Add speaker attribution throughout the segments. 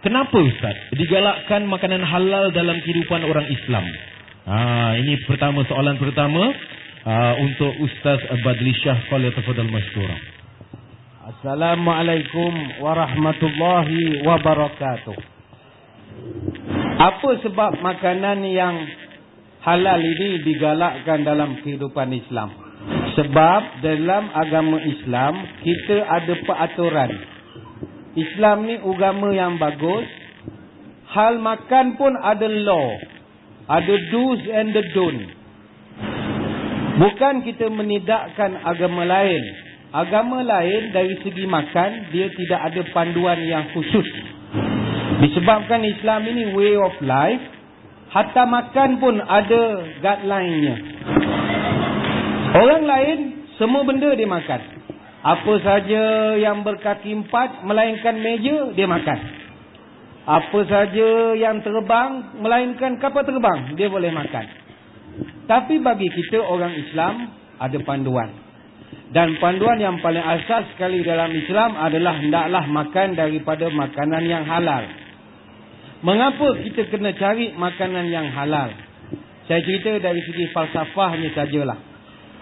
Speaker 1: Kenapa Ustaz digalakkan makanan halal dalam kehidupan orang Islam? Ini soalan pertama untuk Ustaz Badli Shah. Falyatafadhal mashkura.
Speaker 2: Assalamualaikum warahmatullahi wabarakatuh. Apa sebab makanan yang halal ini digalakkan dalam kehidupan Islam? Sebab dalam agama Islam kita ada peraturan. Islam ni agama yang bagus. Hal makan pun ada law. Ada do's and the don't. Bukan kita menidakkan agama lain. Agama lain dari segi makan, dia tidak ada panduan yang khusus. Disebabkan Islam ini way of life, hatta makan pun ada guideline-nya. Orang lain, semua benda dia makan. Apa saja yang berkaki empat, melainkan meja, dia makan. Apa saja yang terbang, melainkan kapal terbang, dia boleh makan. Tapi bagi kita orang Islam, ada panduan. Dan panduan yang paling asas sekali dalam Islam adalah hendaklah makan daripada makanan yang halal. Mengapa kita kena cari makanan yang halal? Saya cerita dari segi falsafahnya sajalah.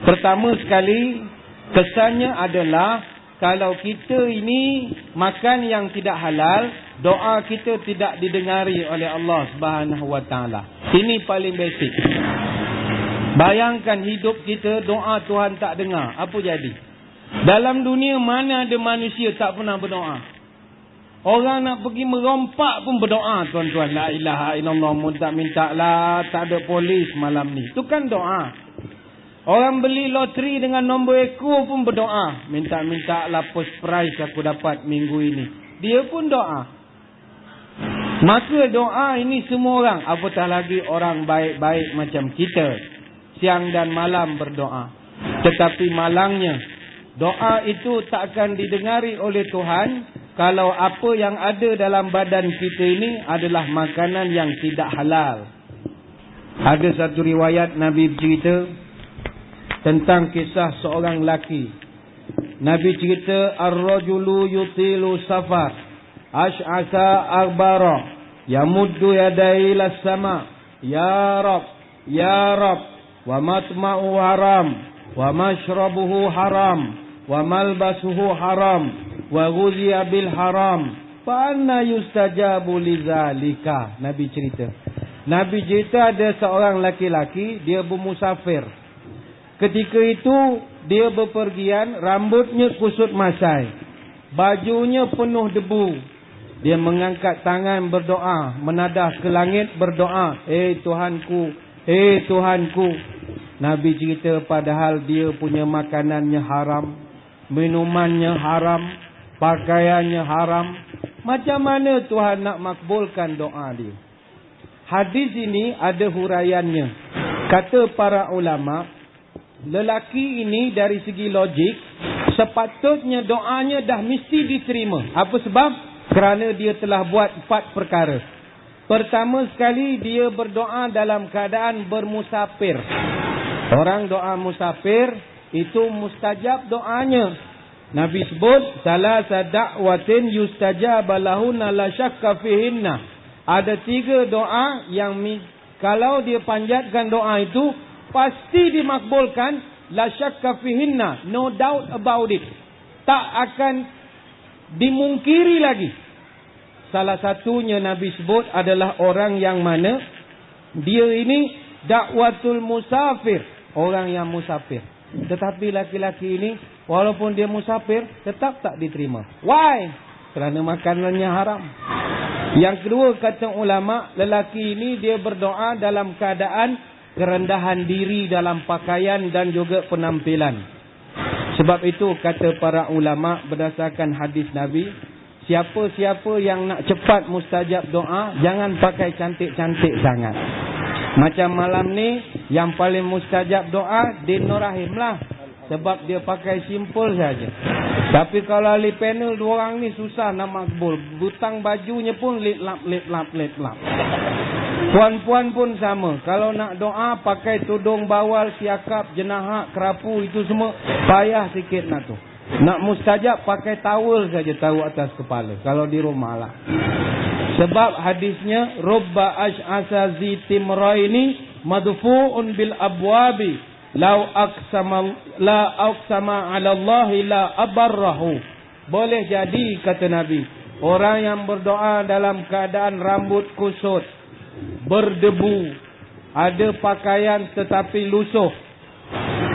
Speaker 2: Pertama sekali, kesannya adalah kalau kita ini makan yang tidak halal, doa kita tidak didengari oleh Allah Subhanahu Wa Taala. Ini paling basic. Bayangkan hidup kita, doa Tuhan tak dengar. Apa jadi? Dalam dunia mana ada manusia tak pernah berdoa? Orang nak pergi merompak pun berdoa, tuan-tuan. La ilaha illallah, minta lah, tak ada polis malam ni. Itu kan doa. Orang beli loteri dengan nombor ekor pun berdoa. Minta lah post prize aku dapat minggu ini. Dia pun doa. Maka doa ini semua orang. Apatah lagi orang baik-baik macam kita. Siang dan malam berdoa. Tetapi malangnya, doa itu tak akan didengari oleh Tuhan kalau apa yang ada dalam badan kita ini adalah makanan yang tidak halal. Ada satu riwayat Nabi bercerita tentang kisah seorang lelaki. Nabi cerita, ar-rajulu yutilu safar ash'asa arbara yamuddu yadayhi ila sama, ya rab ya rab, wa matma'u haram, wa mashrabuhu haram, wa malbasuhu haram, wa ghuziya bil haram, fa anna yustajabu lidzalika. Nabi cerita ada seorang laki-laki, dia bermusafir. Ketika itu dia bepergian, rambutnya kusut masai, bajunya penuh debu. Dia mengangkat tangan berdoa, menadah ke langit berdoa, Tuhanku, Tuhanku. Nabi cerita padahal dia punya makanannya haram, minumannya haram, pakaiannya haram. Macam mana Tuhan nak makbulkan doa dia? Hadis ini ada huraiannya. Kata para ulama, lelaki ini dari segi logik, sepatutnya doanya dah mesti diterima. Apa sebab? Kerana dia telah buat 4 perkara. Pertama sekali, dia berdoa dalam keadaan bermusafir. Orang doa musafir, itu mustajab doanya. Nabi sebut, salasa da'watin yustajaba lahunna la syakka fihinna. Ada 3 doa yang kalau dia panjatkan doa itu, pasti dimakbulkan, la syakka fihinna, no doubt about it. Tak akan dimungkiri lagi. Salah satunya Nabi sebut adalah orang yang mana dia ini dakwatul musafir, orang yang musafir. Tetapi laki-laki ini walaupun dia musafir tetap tak diterima. Why? Kerana makanannya haram. Yang kedua, kata ulama, lelaki ini dia berdoa dalam keadaan kerendahan diri dalam pakaian dan juga penampilan. Sebab itu kata para ulama berdasarkan hadis Nabi, siapa-siapa yang nak cepat mustajab doa, jangan pakai cantik-cantik sangat. Macam malam ni, yang paling mustajab doa Din Nur Rahim lah. Sebab dia pakai simple saja. Tapi kalau ahli panel 2 orang ni susah nak makbul. Butang bajunya pun lip-lap. Puan-puan pun sama. Kalau nak doa pakai tudung bawal, siakap, jenahak, kerapu, itu semua payah sikit nak tu. Nak mustajab pakai towel saja, taruh atas kepala. Kalau di rumah lah. Sebab hadisnya rubba ash'asa zi timraini madfu'un bil abwabi la aqsama 'ala Allah la abarrahu. Boleh jadi kata Nabi, orang yang berdoa dalam keadaan rambut kusut, berdebu, ada pakaian tetapi lusuh,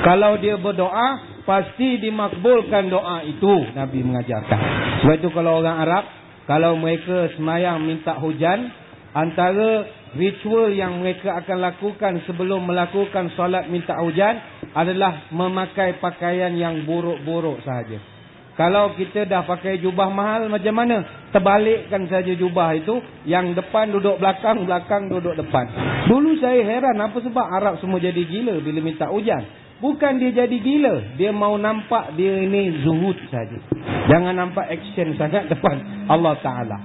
Speaker 2: kalau dia berdoa pasti dimakbulkan doa itu. Nabi mengajarkan. Sebab itu kalau orang Arab, kalau mereka semayang minta hujan, antara ritual yang mereka akan lakukan sebelum melakukan solat minta hujan adalah memakai pakaian yang buruk-buruk sahaja. Kalau kita dah pakai jubah mahal macam mana? Terbalikkan saja jubah itu, yang depan duduk belakang, belakang duduk depan. Dulu saya heran apa sebab Arab semua jadi gila bila minta hujan. Bukan dia jadi gila, dia mau nampak dia ini zuhud saja. Jangan nampak action sangat depan Allah Ta'ala.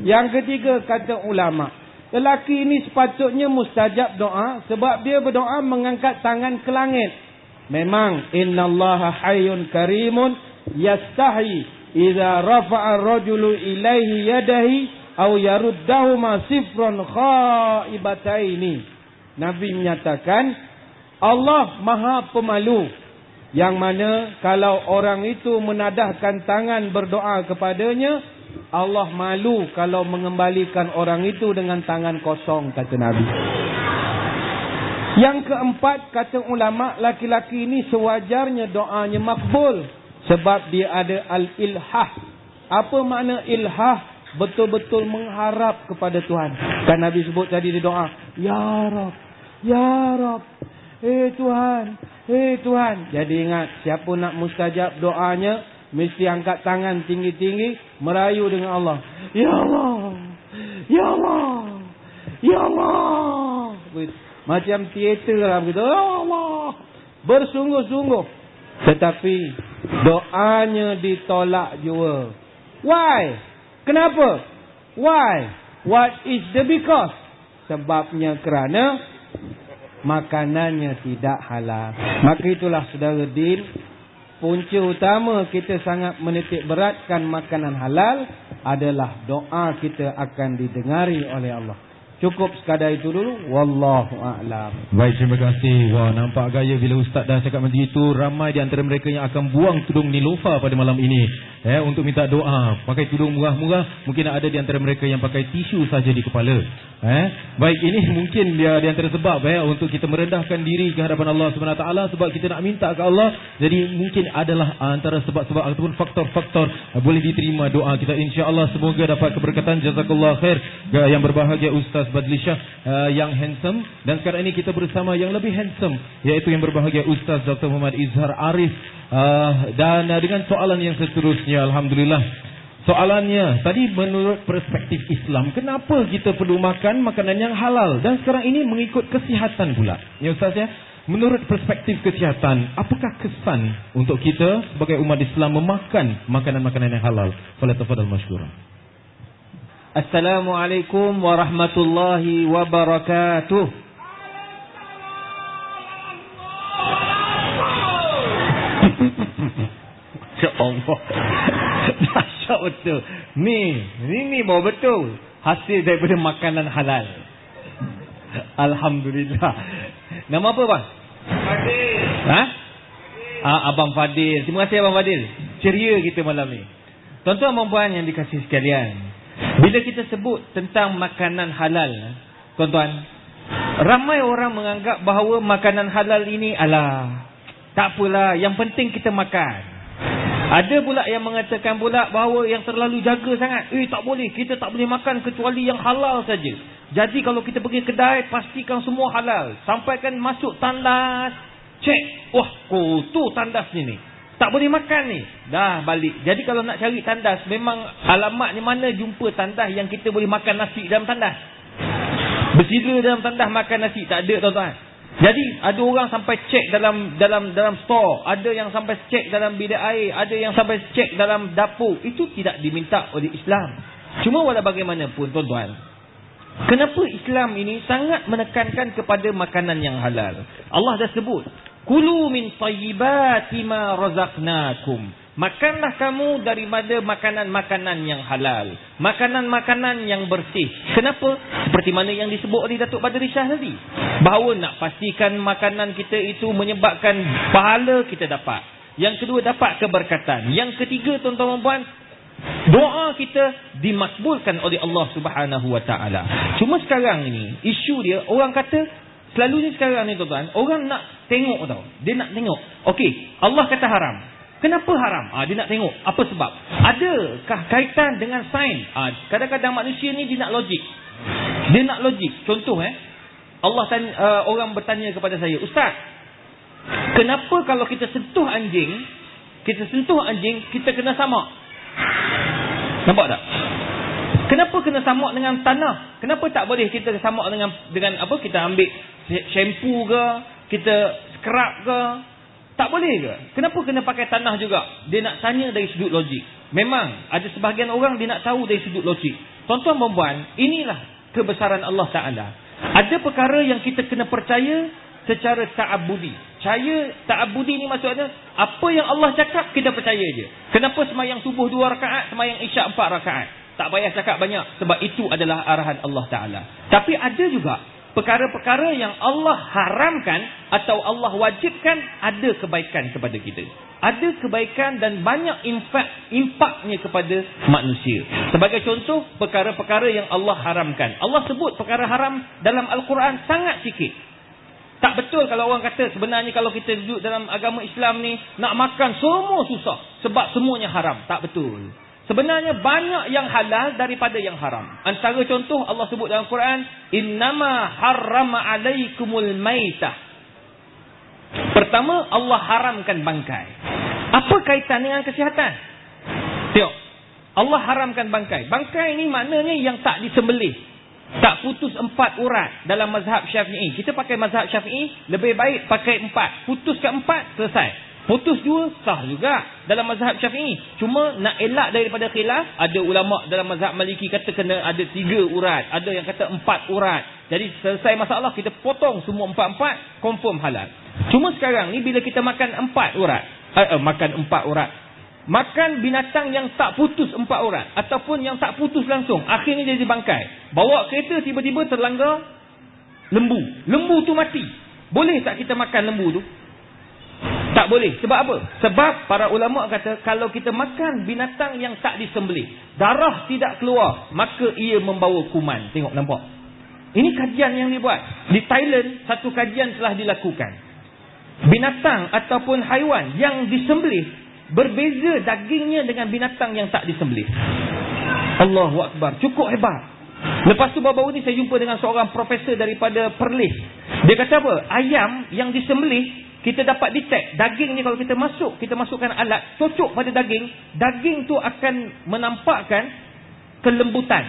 Speaker 2: Yang ketiga kata ulama, lelaki ini sepatutnya mustajab doa sebab dia berdoa mengangkat tangan ke langit. Memang innallaha hayyun karimun yastahi idza rafa'a ar-rajulu ilaihi yadahi aw yaruddahuma sifran khaibataini. Nabi menyatakan Allah Maha Pemalu, yang mana kalau orang itu menadahkan tangan berdoa kepadanya, Allah malu kalau mengembalikan orang itu dengan tangan kosong, kata Nabi. Yang keempat, kata ulama, laki-laki ini sewajarnya doanya makbul sebab dia ada al-ilhah. Apa makna ilhah? Betul-betul mengharap kepada Tuhan. Kan Nabi sebut tadi di doa, Ya Rab, Ya Rab, Tuhan, Tuhan. Jadi ingat, siapa nak mustajab doanya, mesti angkat tangan tinggi-tinggi, merayu dengan Allah. Ya Allah, Ya Allah, Ya Allah. Macam teater lah begitu. Ya Allah, bersungguh-sungguh. Tetapi doanya ditolak jua. Why? Kenapa? Why? What is the because? Sebabnya kerana makanannya tidak halal. Maka itulah saudara din, punca utama kita sangat menitik beratkan makanan halal adalah doa kita akan didengari oleh Allah. Cukup sekadar itu dulu. Wallahu a'lam.
Speaker 1: Baik, terima kasih. Wah, nampak gaya bila Ustaz dah cakap macam itu, ramai di antara mereka yang akan buang tudung nilofa pada malam ini untuk minta doa. Pakai tudung murah-murah. Mungkin ada di antara mereka yang pakai tisu saja di kepala. Baik, ini mungkin dia di antara sebab untuk kita merendahkan diri ke hadapan Allah SWT, sebab kita nak minta ke Allah. Jadi mungkin adalah antara sebab-sebab ataupun faktor-faktor boleh diterima doa kita. InsyaAllah semoga dapat keberkatan. Jazakallah khair yang berbahagia Ustaz Badli Shah yang handsome. Dan sekarang ini kita bersama yang lebih handsome, iaitu yang berbahagia Ustaz Dr. Muhammad Izhar Arif. Dan dengan soalan yang seterusnya, Alhamdulillah. Soalannya tadi, menurut perspektif Islam, kenapa kita perlu makan makanan yang halal? Dan sekarang ini mengikut kesihatan pula. Ya Ustaz ya, menurut perspektif kesihatan, apakah kesan untuk kita sebagai umat Islam memakan makanan-makanan yang halal? Falyatafadhal mashkura.
Speaker 3: Assalamualaikum warahmatullahi wabarakatuh. Ya Allah, dahsyat betul. Ni baru betul hasil daripada makanan halal. Alhamdulillah. Nama apa bang? Fadil. Abang Fadil. Terima kasih Abang Fadil. Ceria kita malam ni. Tuan-tuan dan puan yang dikasihi sekalian, bila kita sebut tentang makanan halal, tuan-tuan, ramai orang menganggap bahawa makanan halal ini, alah, tak apalah, yang penting kita makan. Ada pula yang mengatakan pula bahawa yang terlalu jaga sangat, tak boleh, kita tak boleh makan kecuali yang halal saja. Jadi kalau kita pergi kedai, pastikan semua halal. Sampaikan masuk tandas, cek, wah, tu tandas ni. Tak boleh makan ni. Dah balik. Jadi kalau nak cari tandas, memang alamatnya mana jumpa tandas yang kita boleh makan nasi dalam tandas. Bersila dalam tandas makan nasi, tak ada tuan-tuan. Jadi ada orang sampai cek dalam store, ada yang sampai cek dalam bilik air, ada yang sampai cek dalam dapur. Itu tidak diminta oleh Islam. Cuma walau bagaimanapun tuan-tuan, kenapa Islam ini sangat menekankan kepada makanan yang halal? Allah dah sebut, Kulu min tayyibati ma razaqnakum. Makanlah kamu daripada makanan-makanan yang halal, makanan-makanan yang bersih. Kenapa? Seperti mana yang disebut oleh Datuk Badri Shah tadi, bahawa nak pastikan makanan kita itu menyebabkan pahala kita dapat. Yang kedua, dapat keberkatan. Yang ketiga, tuan-tuan dan puan, doa kita dimakbulkan oleh Allah Subhanahu Wa Taala. Cuma sekarang ini isu dia, orang kata selalunya sekarang ni tuan-tuan, orang nak tengok tau. Dia nak tengok. Okey, Allah kata haram. Kenapa haram? Dia nak tengok. Apa sebab? Adakah kaitan dengan sains? Kadang-kadang manusia ni dia nak logik. Dia nak logik. Contoh Allah tanya, orang bertanya kepada saya, Ustaz, kenapa kalau kita sentuh anjing, kita kena samak? Nampak tak? Kenapa kena samak dengan tanah? Kenapa tak boleh kita samak dengan apa? Kita ambil shampoo ke, kita scrub ke? Tak boleh ke? Kenapa kena pakai tanah juga? Dia nak tanya dari sudut logik. Memang ada sebahagian orang dia nak tahu dari sudut logik. Tuan-tuan dan puan, inilah kebesaran Allah Ta'ala. Ada perkara yang kita kena percaya secara ta'abudi. Ta'abudi ni maksudnya, apa yang Allah cakap kita percaya je. Kenapa semayang subuh 2 rakaat, semayang isyak 4 rakaat? Tak payah cakap banyak, sebab itu adalah arahan Allah Ta'ala. Tapi ada juga perkara-perkara yang Allah haramkan atau Allah wajibkan, ada kebaikan kepada kita. Ada kebaikan dan banyak impaknya kepada manusia. Sebagai contoh, perkara-perkara yang Allah haramkan. Allah sebut perkara haram dalam Al-Quran sangat sikit. Tak betul kalau orang kata sebenarnya kalau kita duduk dalam agama Islam ni, nak makan semua susah sebab semuanya haram. Tak betul. Sebenarnya banyak yang halal daripada yang haram. Antara contoh Allah sebut dalam Quran, innama harrama alaikumul maitah. Pertama, Allah haramkan bangkai. Apa kaitan dengan kesihatan? Tengok, Allah haramkan bangkai. Bangkai ni maknanya yang tak disembelih, tak putus 4 urat dalam mazhab Syafi'i. Kita pakai mazhab Syafi'i, lebih baik pakai 4. Putuskan 4, selesai. Putus 2, sah juga dalam mazhab Syafi'i. Cuma nak elak daripada khilaf, ada ulama' dalam mazhab Maliki kata kena ada 3 urat, ada yang kata 4 urat. Jadi selesai masalah, kita potong semua 4-4, confirm halal. Cuma sekarang ni bila kita makan 4 urat, makan binatang yang tak putus 4 urat ataupun yang tak putus langsung, akhirnya dia dibangkai. Bawa kereta tiba-tiba terlanggar lembu. Lembu tu mati. Boleh tak kita makan lembu tu? Tak boleh. Sebab apa? Sebab para ulama kata kalau kita makan binatang yang tak disembelih, darah tidak keluar, maka ia membawa kuman. Tengok, nampak? Ini kajian yang dibuat. Di Thailand, satu kajian telah dilakukan. Binatang ataupun haiwan yang disembelih, berbeza dagingnya dengan binatang yang tak disembelih. Allahu Akbar. Cukup hebat. Lepas tu baru-baru ni saya jumpa dengan seorang profesor daripada Perlis. Dia kata apa? Ayam yang disembelih, kita dapat detect daging ni, kalau kita masukkan alat, cocok pada daging tu akan menampakkan kelembutan.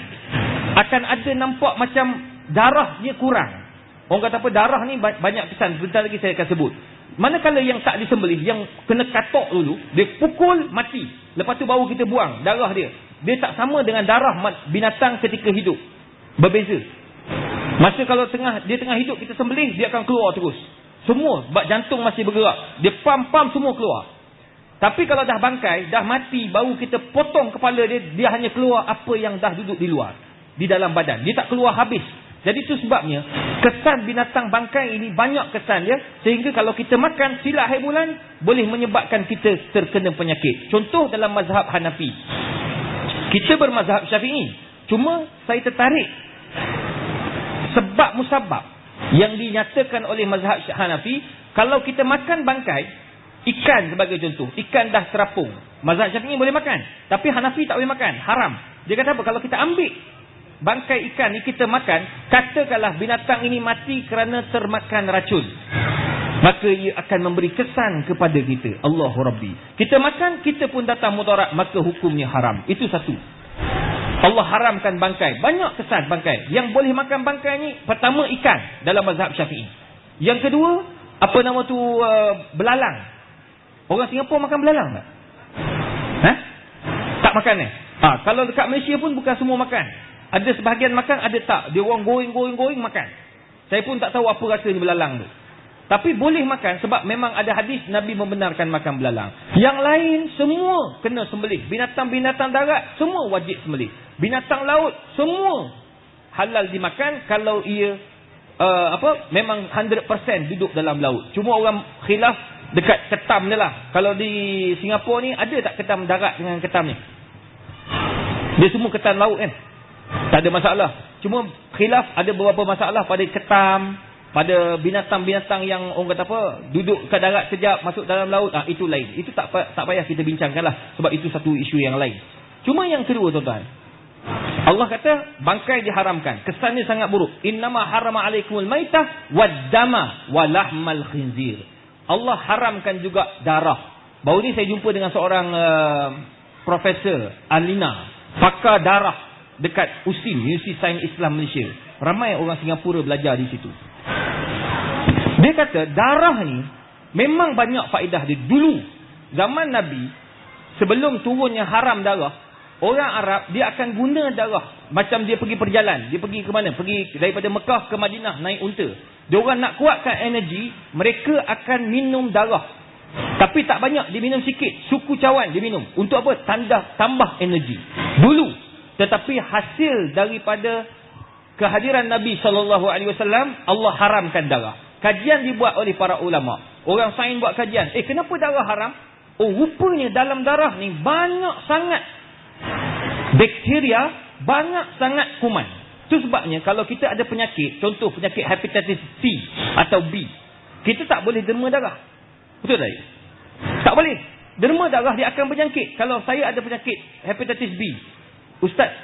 Speaker 3: Akan ada nampak macam darahnya kurang. Orang kata apa? Darah ni banyak kesan. Sebentar lagi saya akan sebut. Manakala yang tak disembelih, yang kena katok dulu, dia pukul, mati. Lepas tu baru kita buang darah dia. Dia tak sama dengan darah binatang ketika hidup. Berbeza. Masa kalau dia tengah hidup, kita sembelih, dia akan keluar terus. Semua, sebab jantung masih bergerak. Dia pam-pam semua keluar. Tapi kalau dah bangkai, dah mati, baru kita potong kepala dia, dia hanya keluar apa yang dah duduk di luar, di dalam badan. Dia tak keluar habis. Jadi itu sebabnya, kesan binatang bangkai ini banyak kesan dia. Sehingga kalau kita makan silap hari bulan, boleh menyebabkan kita terkena penyakit. Contoh dalam mazhab Hanafi. Kita bermazhab Syafi'i. Cuma saya tertarik sebab musabab yang dinyatakan oleh mazhab Hanafi. Kalau kita makan bangkai ikan sebagai contoh, ikan dah terapung, mazhab Syafi'i boleh makan, tapi Hanafi tak boleh makan, haram. Dia kata apa? Kalau kita ambil bangkai ikan ni kita makan, katakanlah binatang ini mati kerana termakan racun, maka ia akan memberi kesan kepada kita. Allahu Rabbi. Kita makan, kita pun datang mudarat, maka hukumnya haram. Itu satu. Allah haramkan bangkai. Banyak kesan bangkai. Yang boleh makan bangkai ni, pertama ikan dalam mazhab Syafi'i. Yang kedua, apa nama tu, belalang. Orang Singapura makan belalang tak? Tak makan kalau dekat Malaysia pun bukan semua makan. Ada sebahagian makan, ada tak. Dia orang goreng makan. Saya pun tak tahu apa rasa ni belalang tu. Tapi boleh makan sebab memang ada hadis Nabi membenarkan makan belalang. Yang lain semua kena sembelih. Binatang-binatang darat semua wajib sembelih. Binatang laut semua halal dimakan kalau ia memang 100% duduk dalam laut. Cuma orang khilaf dekat ketam je lah. Kalau di Singapura ni ada tak ketam darat dengan ketam ni? Dia semua ketam laut kan? Tak ada masalah. Cuma khilaf ada beberapa masalah pada ketam, pada binatang-binatang yang orang kata apa, duduk ke darat kejap, masuk dalam laut, itu lain. Itu tak payah kita bincangkan lah. Sebab itu satu isu yang lain. Cuma yang kedua tuan-tuan, Allah kata bangkai diharamkan. Kesannya sangat buruk. Innama harama alaikumul maitah waddama walahmal khinzir. Allah haramkan juga darah. Baru ni saya jumpa dengan seorang Profesor Alina, pakar darah dekat USIM, Universiti Sains Islam Malaysia. Ramai orang Singapura belajar di situ. Dia kata darah ni memang banyak faedah dia. Dulu zaman Nabi, sebelum turunnya haram darah, orang Arab dia akan guna darah. Macam dia pergi perjalanan, dia pergi ke mana? Pergi daripada Mekah ke Madinah naik unta. Dia orang nak kuatkan energi, mereka akan minum darah. Tapi tak banyak, dia minum sikit. Suku cawan dia minum. Untuk apa? Tambah energi. Dulu. Tetapi hasil daripada kehadiran Nabi SAW, Allah haramkan darah. Kajian dibuat oleh para ulama. Orang sains buat kajian. Kenapa darah haram? Rupanya dalam darah ni banyak sangat bakteria, banyak sangat kuman. Itu sebabnya kalau kita ada penyakit, contoh penyakit hepatitis C atau B, kita tak boleh derma darah. Betul tak? Tak boleh. Derma darah dia akan berjangkit. Kalau saya ada penyakit hepatitis B, Ustaz,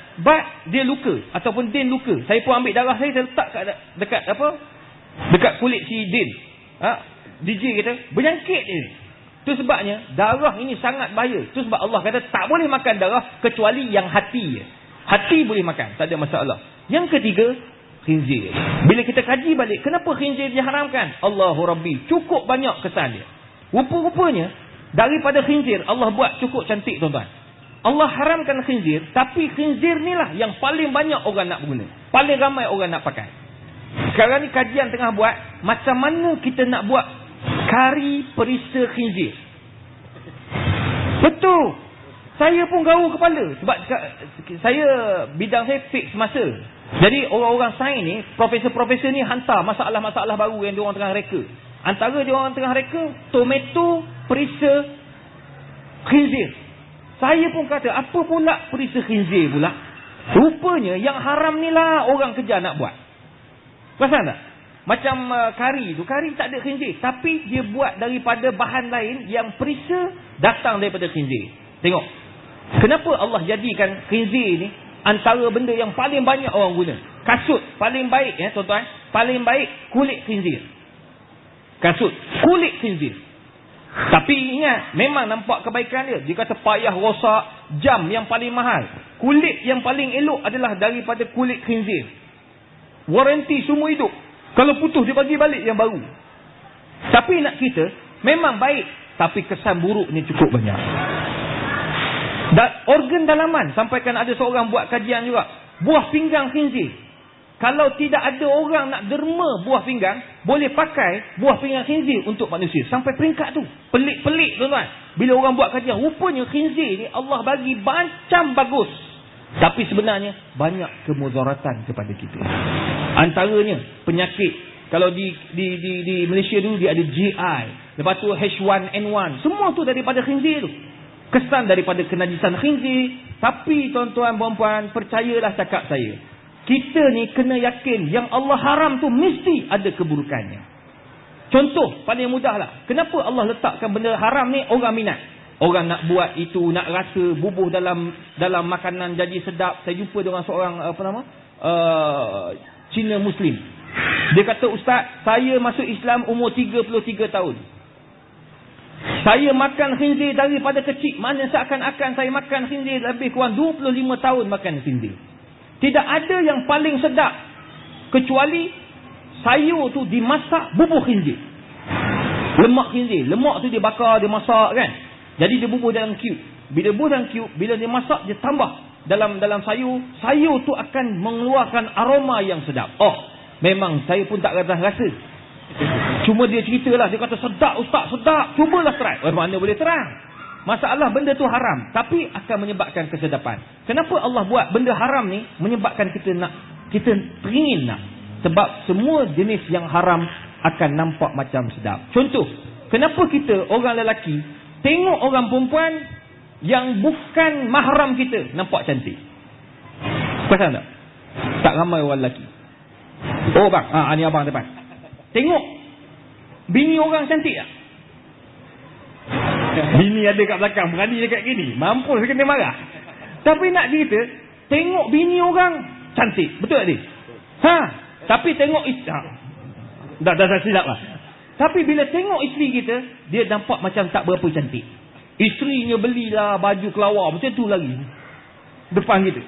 Speaker 3: dia luka ataupun Din luka, saya pun ambil darah saya letak dekat kulit si Din. DJ kita berjangkit dia. Itu sebabnya darah ini sangat bahaya. Itu sebab Allah kata tak boleh makan darah kecuali yang hati. Hati boleh makan, tak ada masalah. Yang ketiga, khinzir. Bila kita kaji balik, kenapa khinzir diharamkan? Allahu Rabbi, cukup banyak kesan dia. Rupa-rupanya daripada khinzir Allah buat cukup cantik tuan-tuan. Allah haramkan khinzir, tapi khinzir ni lah yang paling banyak orang nak guna. Paling ramai orang nak pakai. Sekarang ni kajian tengah buat macam mana kita nak buat kari perisa khinzir. Betul. Saya pun gaul kepala sebab saya bidang saya fix masa. Jadi orang-orang sains ni, profesor-profesor ni hantar masalah-masalah baru yang diorang tengah reka. Antara diorang tengah reka tomato perisa khinzir. Saya pun kata, apa pula perisa khinzir pula? Rupanya yang haram ni lah orang kerja nak buat. Perasan tak? Macam kari tu, kari tak ada khinzir, tapi dia buat daripada bahan lain yang perisa datang daripada khinzir. Tengok, kenapa Allah jadikan khinzir ni antara benda yang paling banyak orang guna. Kasut paling baik tuan-tuan, paling baik kulit khinzir. Kasut kulit khinzir. Tapi ingat, memang nampak kebaikan dia. Dia kata payah rosak, jam yang paling mahal. Kulit yang paling elok adalah daripada kulit khinzir. Waranti semua hidup. Kalau putus dia bagi balik yang baru. Tapi nak kita memang baik, tapi kesan buruknya cukup banyak. Dan organ dalaman, sampaikan ada seorang buat kajian juga. Buah pinggang khinzir. Kalau tidak ada orang nak derma buah pinggang, boleh pakai buah pinggang khinzir untuk manusia. Sampai peringkat tu. Pelik-pelik tuan-tuan. Bila orang buat kajian, rupanya khinzir ni Allah bagi macam bagus. Tapi sebenarnya banyak kemudaratan kepada kita. Antaranya penyakit. Kalau di Malaysia dulu dia ada GI. Lepas tu H1N1. Semua tu daripada khinzir tu. Kesan daripada kenajisan khinzir. Tapi tuan-tuan puan-puan, percayalah cakap saya. Kita ni kena yakin yang Allah haram tu mesti ada keburukannya. Contoh paling mudah lah. Kenapa Allah letakkan benda haram ni orang minat? Orang nak buat itu, nak rasa bubuh dalam makanan jadi sedap. Saya jumpa dengan seorang Cina Muslim. Dia kata, Ustaz, saya masuk Islam umur 33 tahun. Saya makan khinzir daripada kecil. Mana seakan-akan saya makan khinzir lebih kurang 25 tahun makan khinzir. Tidak ada yang paling sedap kecuali sayur tu dimasak bubuh khinzir. Lemak khinzir. Lemak tu dia bakar, dia masak kan. Jadi dia bubuh dalam cube. Bila bubuh dalam cube, bila dia masak, dia tambah dalam sayur. Sayur tu akan mengeluarkan aroma yang sedap. Oh, memang saya pun tak rasa. Cuma dia ceritalah, dia kata sedap ustaz, sedap. Cubalah try. Mana boleh terang? Masalah benda tu haram, tapi akan menyebabkan kesedapan. Kenapa Allah buat benda haram ni menyebabkan kita teringin nak? Sebab semua jenis yang haram akan nampak macam sedap. Contoh, kenapa kita orang lelaki tengok orang perempuan yang bukan mahram kita nampak cantik? Perasan tak? Tak ramai orang lelaki. Oh bang, ni abang depan. Tengok bini orang cantik tak? Bini ada kat belakang, berani dekat gini, mampus kena marah. Tapi nak cerita, tengok bini orang cantik, betul tak dia? Tapi tengok dah silap lah. Tapi bila tengok isteri kita, dia nampak macam tak berapa cantik. Isterinya belilah baju kelawar macam tu lagi depan kita.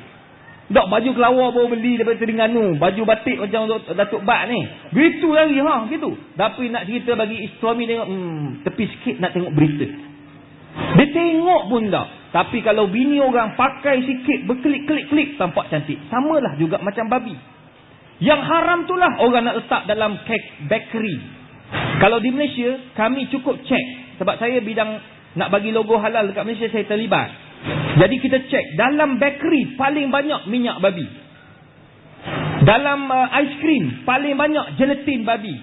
Speaker 3: Tak, baju kelawar baru beli daripada Terengganu, baju batik macam Datuk Bat ni, gitu lagi gitu. Tapi nak cerita bagi suami tengok, tepi sikit nak tengok berita. Dia tengok pun tak. Tapi kalau bini orang pakai sikit, berkelik-kelik-kelik, tampak cantik. Samalah juga macam babi. Yang haram tu lah orang nak letak dalam kek bakery. Kalau di Malaysia, kami cukup cek. Sebab saya bidang nak bagi logo halal dekat Malaysia, saya terlibat. Jadi kita cek, dalam bakery paling banyak minyak babi. Dalam aiskrim paling banyak gelatin babi.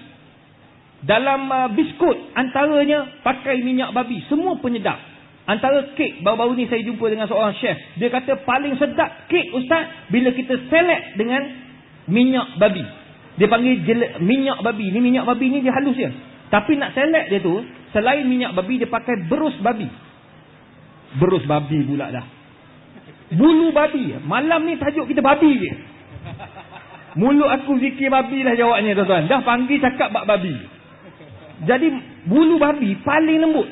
Speaker 3: Dalam biskut antaranya pakai minyak babi. Semua penyedap. Antara kek, baru-baru ni saya jumpa dengan seorang chef. Dia kata paling sedap kek ustaz bila kita select dengan minyak babi. Dia panggil minyak babi. Ni minyak babi ni dia halus je. Tapi nak select dia tu, selain minyak babi, dia pakai berus babi. Berus babi pula dah. Bulu babi. Malam ni tajuk kita babi je. Mulut aku zikir babi lah jawabnya tuan-tuan. Dah panggil cakap bab babi. Jadi bulu babi paling lembut.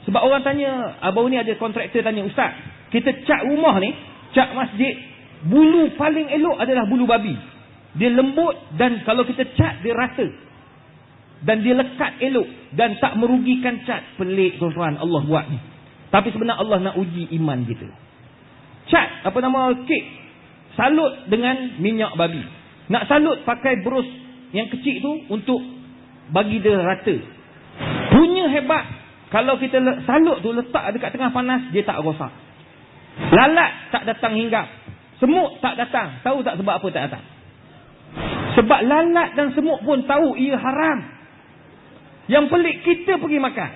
Speaker 3: Sebab orang tanya, baru ni ada kontraktor tanya, ustaz, kita cat rumah ni, cat masjid, bulu paling elok adalah bulu babi. Dia lembut dan kalau kita cat dia rata. Dan dia lekat elok dan tak merugikan cat. Pelik tuan-tuan Allah buat ni. Tapi sebenarnya Allah nak uji iman kita. Cat, kek, salut dengan minyak babi. Nak salut pakai berus yang kecil tu untuk bagi dia rata. Punya hebat. Kalau kita salut tu letak dekat tengah panas, dia tak rosak. Lalat tak datang hinggap. Semut tak datang. Tahu tak sebab apa tak datang? Sebab lalat dan semut pun tahu ia haram. Yang pelik, kita pergi makan.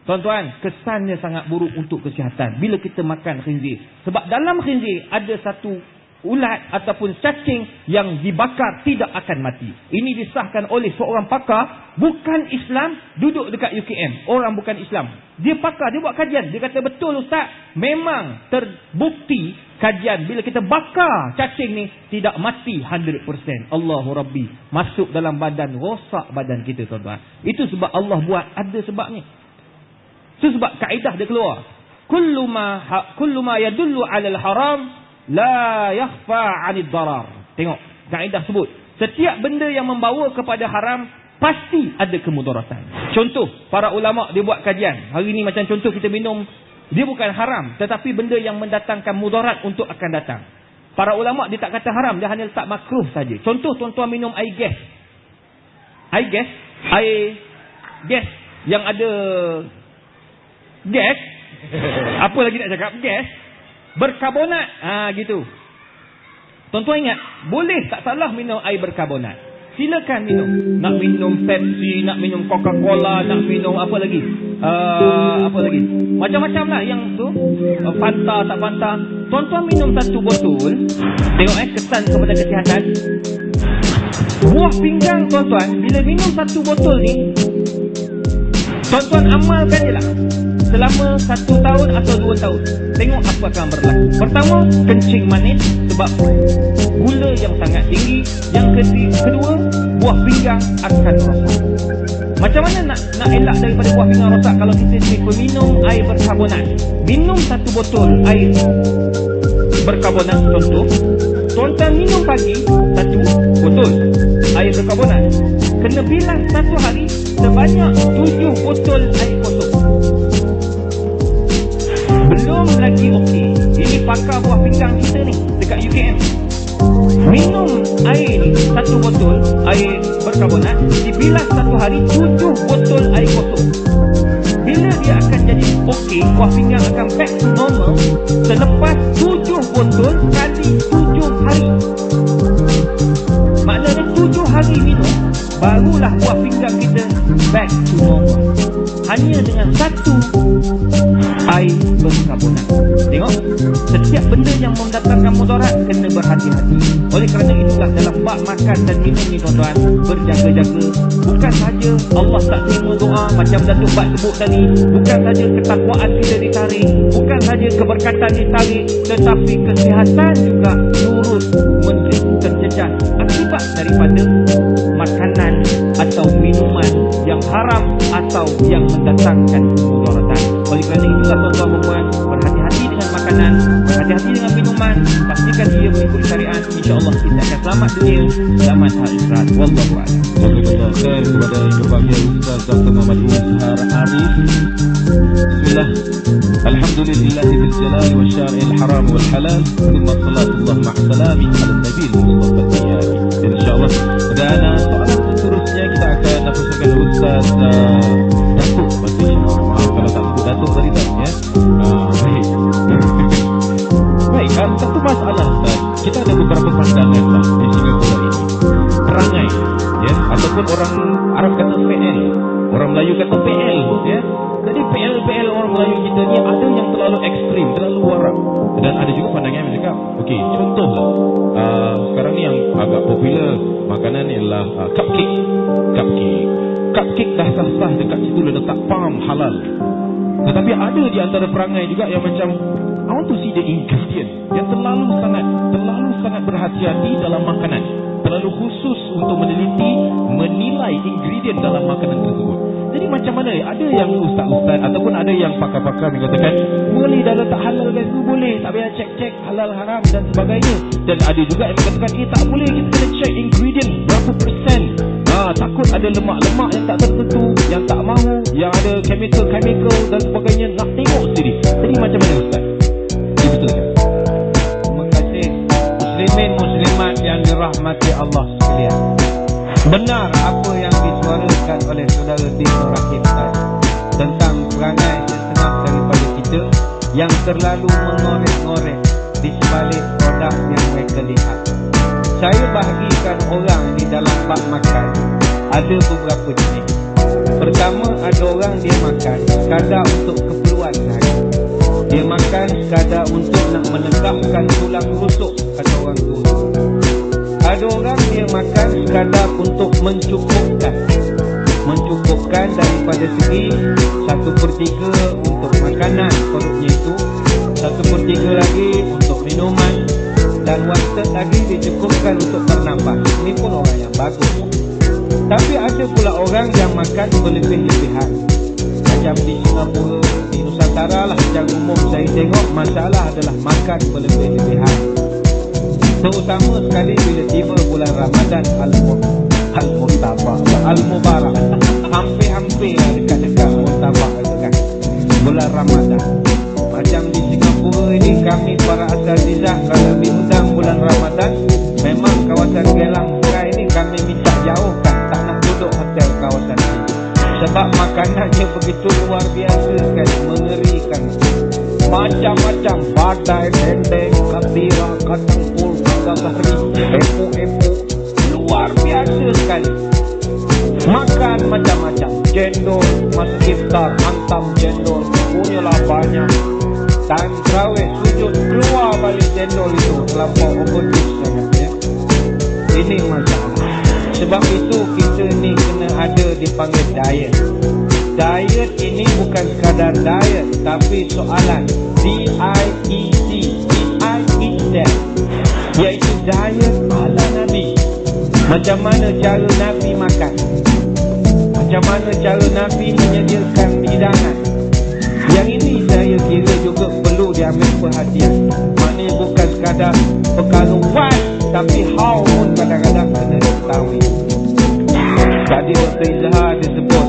Speaker 3: Tuan-tuan, kesannya sangat buruk untuk kesihatan bila kita makan khinzir. Sebab dalam khinzir ada satu ulat ataupun cacing yang dibakar tidak akan mati. Ini disahkan oleh seorang pakar, bukan Islam, duduk dekat UKM. Orang bukan Islam. Dia pakar, dia buat kajian. Dia kata, betul ustaz, memang terbukti kajian bila kita bakar cacing ni tidak mati 100%. Allahu Rabbi. Masuk dalam badan, rosak badan kita tuan-tuan. Itu sebab Allah buat, ada sebabnya. Itu sebab kaedah dia keluar. Kullu ma yadullu 'alal haram la yakhfa 'anid darar. Tengok, kaedah sebut, setiap benda yang membawa kepada haram pasti ada kemudaratan. Contoh, para ulama dia buat kajian. Hari ni macam contoh kita minum, dia bukan haram, tetapi benda yang mendatangkan mudarat untuk akan datang. Para ulama dia tak kata haram, dia hanya letak makruh saja. Contoh, tuan-tuan minum air gas. Air gas yang ada gas. Apa lagi nak cakap? Gas berkarbonat. Gitu. Tuan-tuan ingat, boleh tak salah minum air berkarbonat. Silakan minum. Nak minum Pepsi, nak minum Coca-Cola, nak minum apa lagi? Macam-macam lah yang tu. Fanta, tak Fanta. Tuan-tuan minum satu botol. Tengok kesan kepada kesihatan. Buah pinggang tuan-tuan, bila minum satu botol ni, tuan-tuan amalkan je lah. Selama 1 tahun atau 2 tahun. Tengok apa akan berlaku. Pertama, kencing manis sebab gula yang sangat tinggi. Yang kedua, buah pinggang akan rosak. Macam mana nak elak daripada buah pinggang rosak kalau kita ni peminum air berkarbonat? Minum 1 botol air berkarbonat contoh. Tuan-tuan minum pagi 1 botol air berkarbonat. Kena bilas 1 hari sebanyak 7 botol air kosong. Belum lagi okey. Ini pakar buah pinggang kita ni dekat UKM. Minum air ni 1 botol air berkarbonat berkarbonat dibilas satu hari 7 botol air kosong. Bila dia akan jadi okey, buah pinggang akan back to normal selepas 7 botol kali 7 hari. Maknanya 7 hari minum, barulah buah pinggang kita back to normal. Hanya dengan satu air berkarbonat. Tengok, setiap benda yang mendatangkan mudarat kena berhati-hati. Oleh kerana itulah dalam bab makan dan minum ni tuan-tuan, berjaga-jaga. Bukan saja Allah tak terima doa macam Datuk Bat sebut tadi, bukan saja ketakwaan kita ditarik, bukan saja keberkatan ditarik, tetapi kesihatan juga turut terjejas akibat daripada makanan atau minuman yang haram atau yang mendatangkan mudaratan. Oleh kerana itulah tuan-tuan dan puan, berhati-hati dengan makanan, berhati-hati dengan minuman, pastikan ia mengikut syariat. InsyaAllah kita akan selamat dunia, selamat akhirat. Wallahu a'lam.
Speaker 1: Jazakallahu khair kepada yang berbahagia Ustaz Dr. Muhammad Izhar Arif. Bismillah. Alhamdulillahi bil jalali wa syari'il haram wal halal. Thumma salatullah ma'asalami ala nabi al-mustafa al-tiyari. InsyaAllah. Dan soalan seterusnya kita akan napuskan Ustaz Datuk Batik. Maaf kalau tak sebut Datuk tadi tak ya. Baik. Baik, satu masalah Ustaz. Kita ada beberapa pandangan lah di Singapura ini. Perangai ya, ataupun orang Arab kata PL, orang Melayu kata PL ya. Jadi PL orang Melayu kita ni ada yang terlalu ekstrim, terlalu warak. Dan ada juga pandangan yang cakap, okey, contohlah sekarang ni yang agak popular makanan ialah cupcake dah sah-sah dekat situ letak palm halal. Tetapi ada di antara perangai juga yang macam I want to see the ingredient yang terlalu sangat berhati-hati dalam makanan, terlalu khusus untuk menilai ingredient dalam makanan tersebut. Jadi macam mana? Ada yang ustaz-ustaz ataupun ada yang pakar-pakar mengatakan boleh dah letak halal kat situ, boleh, tak payah cek halal haram dan sebagainya. Dan ada juga yang mengatakan tak boleh, kita kena check ingredient berapa persen. Takut ada lemak-lemak yang tak tertentu, yang tak mahu, yang ada chemical dan sebagainya. Nak tengok sendiri. Jadi macam mana ustaz? Ini betul ke?
Speaker 2: Terima kasih muslimin muslimat yang dirahmati Allah sekalian. Benar apa yang disuarakan oleh saudara Dino Rahim tadi tentang perangai setengah daripada kita yang terlalu mengorek-ngorek di sebalik produk yang mereka lihat. Saya bahagikan orang di dalam bab makan ada beberapa jenis. Pertama, ada orang dia makan sekadar untuk keperluan sehari. Dia makan sekadar untuk nak menegakkan tulang rusuk, kata orang tua. Ada orang dia makan sekadar untuk mencukupkan daripada segi 1/3 untuk makanan perutnya itu, 1/3 lagi untuk minuman, dan 1/3 lagi dicukupkan untuk bernafas. Ini pun orang yang bagus. Tapi ada pula orang yang makan berlebih-lebihan. Macam di Singapura, di Nusantara lah secara umum saya tengok masalah adalah makan berlebih-lebihan. Terutama sekali bila tiba bulan Ramadan Al-Mubarak. Hampir-hampir dekat-dekat Mutabak itu kan. Bulan Ramadan. Macam di Singapura ini, kami para asatizah kalau diundang bulan Ramadan, memang kawasan Gelang Serai ini kami minta jauhkan, tak nak duduk hotel kawasan ini. Sebab makanannya begitu luar biasa sekali, mengerikan. Macam-macam, badai, dendeng, kabira, kacang pul, gagari, epo-epo, luar biasa sekali. Makan macam-macam, cendol, masa iftar, hantam cendol, punyalah banyak. Dan terawih, sujud, keluar balik cendol itu, terlampau overdose sangat ya. Ini masalah. Sebab itu kita ni kena ada dipanggil diet. Diet ini bukan sekadar diet, tapi soalan D-I-E-T, D-I-E-T, iaitu diet ala Nabi. Macam mana cara Nabi makan, macam mana cara Nabi menyediakan hidangan. Yang ini saya kira juga perlu diambil perhatian. Maknanya bukan sekadar perkara what, tapi how pun kadang-kadang kena diketahui. Tadi Dr. Izhar disebut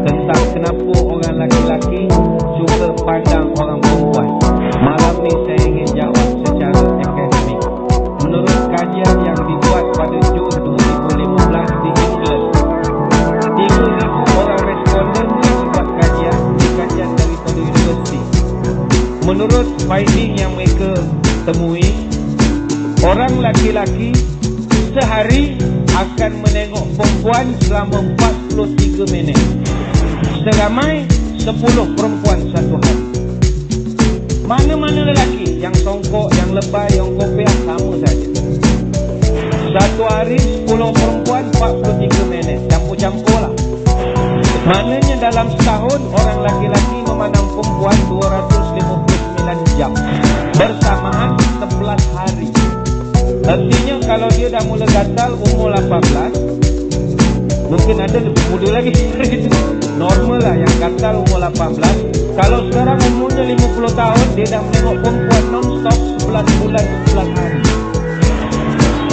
Speaker 2: tentang kenapa orang laki-laki suka pandang orang perempuan. Malam ni saya ingin jawab secara akademik. Menurut kajian yang dibuat pada Jun 2015 di England, menurut finding yang mereka temui, orang laki-laki sehari akan menengok perempuan selama 43 minit. Seramai 10 perempuan satu hari. Mana-mana lelaki yang songkok, yang lebay, yang kopiah, sama saja. Satu hari 10 perempuan 43 minit. Campur-campur lah. Maknanya dalam setahun orang laki-laki memandang perempuan 259 jam. Bersamaan 11 hari. Artinya kalau dia dah mula gatal umur 18, mungkin ada lebih muda lagi. Normal lah yang gatal umur 18. Kalau sekarang umurnya 50 tahun, dia dah menengok perempuan non-stop 11 bulan 11 hari.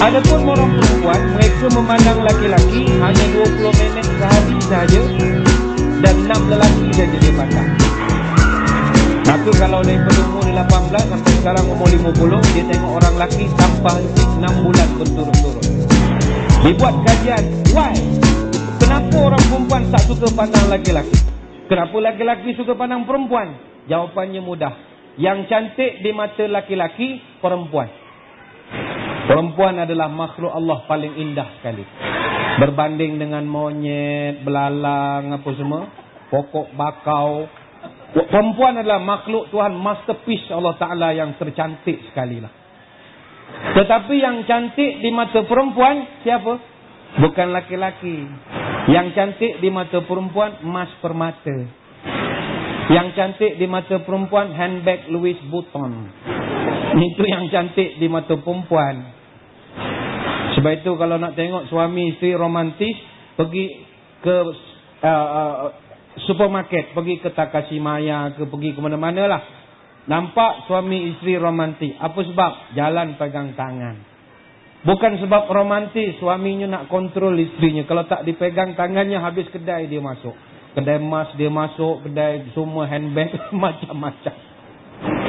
Speaker 2: Adapun orang perempuan, mereka memandang laki-laki hanya 20 minit sehari saja, dan 6 lelaki saja dia pandang. Maka kalau daripada umur 18 sampai sekarang umur 50, dia tengok orang lelaki tanpa henti 6 bulan berturut-turut. Dibuat kajian, why? Kenapa orang perempuan tak suka pandang laki-laki? Kenapa laki-laki suka pandang perempuan? Jawapannya mudah. Yang cantik di mata laki-laki, perempuan. Perempuan adalah makhluk Allah paling indah sekali. Berbanding dengan monyet, belalang, apa semua, pokok bakau. Perempuan adalah makhluk Tuhan, masterpiece Allah Ta'ala yang tercantik sekali lah. Tetapi yang cantik di mata perempuan, siapa? Bukan laki-laki. Yang cantik di mata perempuan, emas permata. Yang cantik di mata perempuan, handbag Louis Vuitton. Itu yang cantik di mata perempuan. Sebab itu kalau nak tengok suami isteri romantis, pergi ke supermarket, pergi ke Takashimaya, pergi ke mana-mana lah. Nampak suami isteri romantis. Apa sebab? Jalan pegang tangan. Bukan sebab romantis, suaminya nak kontrol isterinya. Kalau tak dipegang tangannya, habis kedai dia masuk. Kedai emas dia masuk, kedai semua handbag, macam-macam.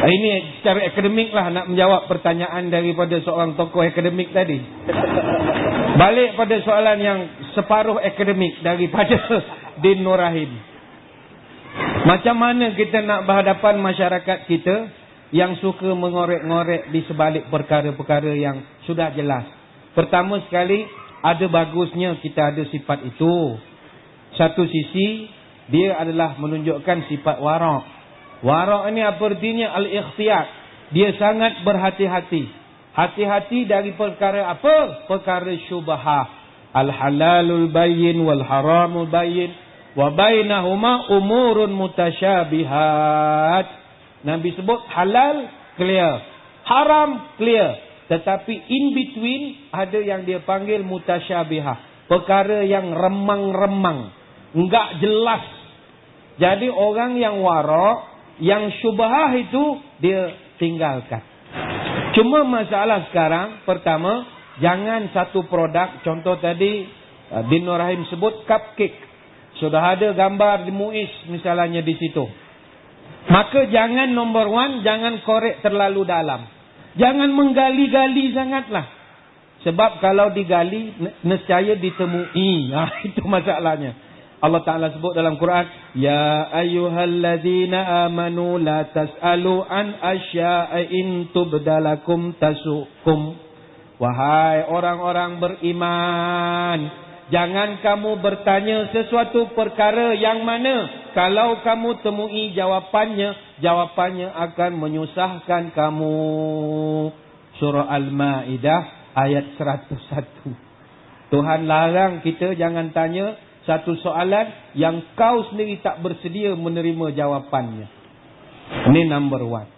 Speaker 2: Ini secara akademik lah nak menjawab pertanyaan daripada seorang tokoh akademik tadi. Balik pada soalan yang separuh akademik daripada Din Nur Rahim. Macam mana kita nak berhadapan masyarakat kita yang suka mengorek-ngorek di sebalik perkara-perkara yang sudah jelas? Pertama sekali, ada bagusnya kita ada sifat itu. Satu sisi, dia adalah menunjukkan sifat warak. Warak ini apa artinya? Al-ikhtiyat. Dia sangat berhati-hati. Hati-hati dari perkara apa? Perkara syubhah. Al-halalul bayyin wal haramul bayyin. Wa bainahuma umurun mutasyabihat. Nabi sebut halal, clear. Haram, clear. Tetapi in between, ada yang dia panggil mutasyabihah. Perkara yang remang-remang. Enggak jelas. Jadi orang yang warak, yang syubhah itu, dia tinggalkan. Cuma masalah sekarang, pertama, jangan satu produk. Contoh tadi, Din Nur Rahim sebut cupcake. Sudah ada gambar di Muiz misalnya di situ. Maka jangan nombor one, jangan korek terlalu dalam. Jangan menggali-gali sangatlah. Sebab kalau digali, nescaya ditemui. Itu masalahnya. Allah Ta'ala sebut dalam Quran, Ya ayyuhalladzina amanu la tas'alu an asya'in tubdalakum tasukum. Wahai orang-orang beriman, jangan kamu bertanya sesuatu perkara yang mana kalau kamu temui jawapannya akan menyusahkan kamu. Surah Al-Ma'idah ayat 101. Tuhan larang kita jangan tanya satu soalan yang kau sendiri tak bersedia menerima jawapannya. Ini number one.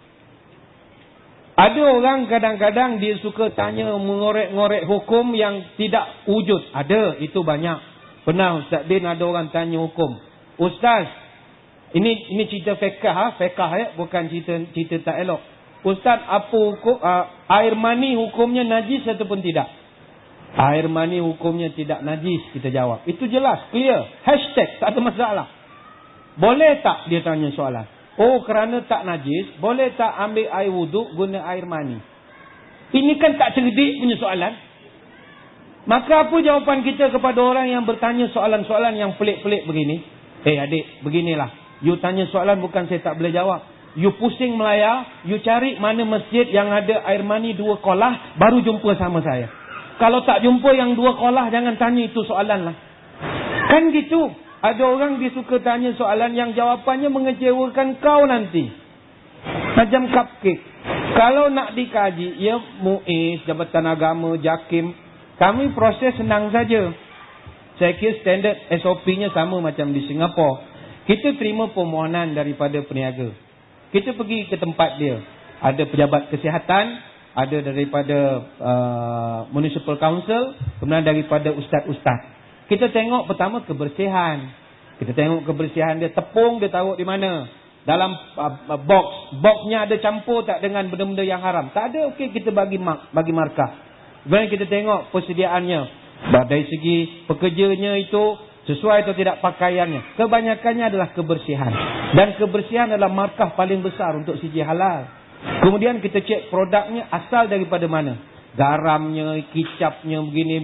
Speaker 2: Ada orang kadang-kadang dia suka tanya mengorek-ngorek hukum yang tidak wujud. Ada, itu banyak. Pernah Ustaz Din ada orang tanya hukum. Ustaz, ini cerita fiqh, bukan cerita tak elok. Ustaz, apa hukum air mani hukumnya najis ataupun tidak? Air mani hukumnya tidak najis, kita jawab. Itu jelas, clear. Hashtag, tak ada masalah. Boleh tak dia tanya soalan? Oh, kerana tak najis, boleh tak ambil air wuduk guna air mani? Ini kan tak cerdik punya soalan. Maka apa jawapan kita kepada orang yang bertanya soalan-soalan yang pelik-pelik begini? Adik, beginilah. You tanya soalan bukan saya tak boleh jawab. you pusing melayar, you cari mana masjid yang ada air mani 2 kolah, baru jumpa sama saya. Kalau tak jumpa yang 2 kolah, jangan tanya itu soalan lah. Kan gitu. Ada orang dia suka tanya soalan yang jawapannya mengecewakan kau nanti. Macam cupcake. Kalau nak dikaji, ya MUIS, Jabatan Agama, JAKIM, kami proses senang saja. Saya kira standard SOP-nya sama macam di Singapura. Kita terima permohonan daripada peniaga. Kita pergi ke tempat dia. Ada pejabat kesihatan, ada daripada municipal council, kemudian daripada ustaz-ustaz. Kita tengok pertama kebersihan. Kita tengok kebersihan dia. Tepung dia taruh di mana? Dalam box. Boxnya ada campur tak dengan benda-benda yang haram? Tak ada, okey, kita bagi markah. Kemudian kita tengok persediaannya. Dari segi pekerjanya itu sesuai atau tidak pakaiannya. Kebanyakannya adalah kebersihan. Dan kebersihan adalah markah paling besar untuk sijil halal. Kemudian kita cek produknya asal daripada mana. Garamnya, kicapnya, begini.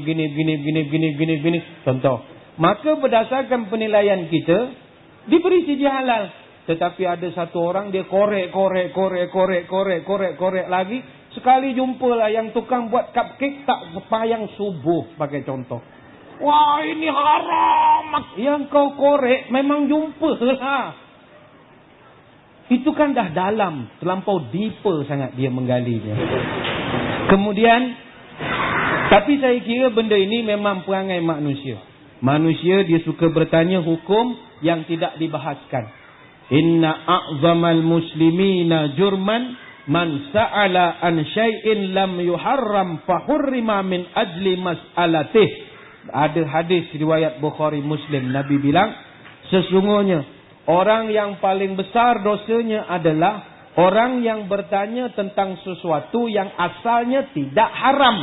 Speaker 2: Contoh. Maka berdasarkan penilaian kita, diberi sijil halal. Tetapi ada satu orang dia korek lagi. Sekali jumpalah yang tukang buat cupcake tak sepayang subuh, pakai contoh. Wah, ini haram. Yang kau korek memang jumpa lah. Itu kan dah dalam, terlampau deeper sangat dia menggalinya. Kemudian, tapi saya kira benda ini memang perangai manusia. Manusia dia suka bertanya hukum yang tidak dibahaskan. Inna a'zamal muslimina jurman man sa'ala an syai'in lam yuharram fahurrima min ajli mas'alatih. Ada hadis riwayat Bukhari Muslim. Nabi bilang, sesungguhnya orang yang paling besar dosanya adalah orang yang bertanya tentang sesuatu yang asalnya tidak haram,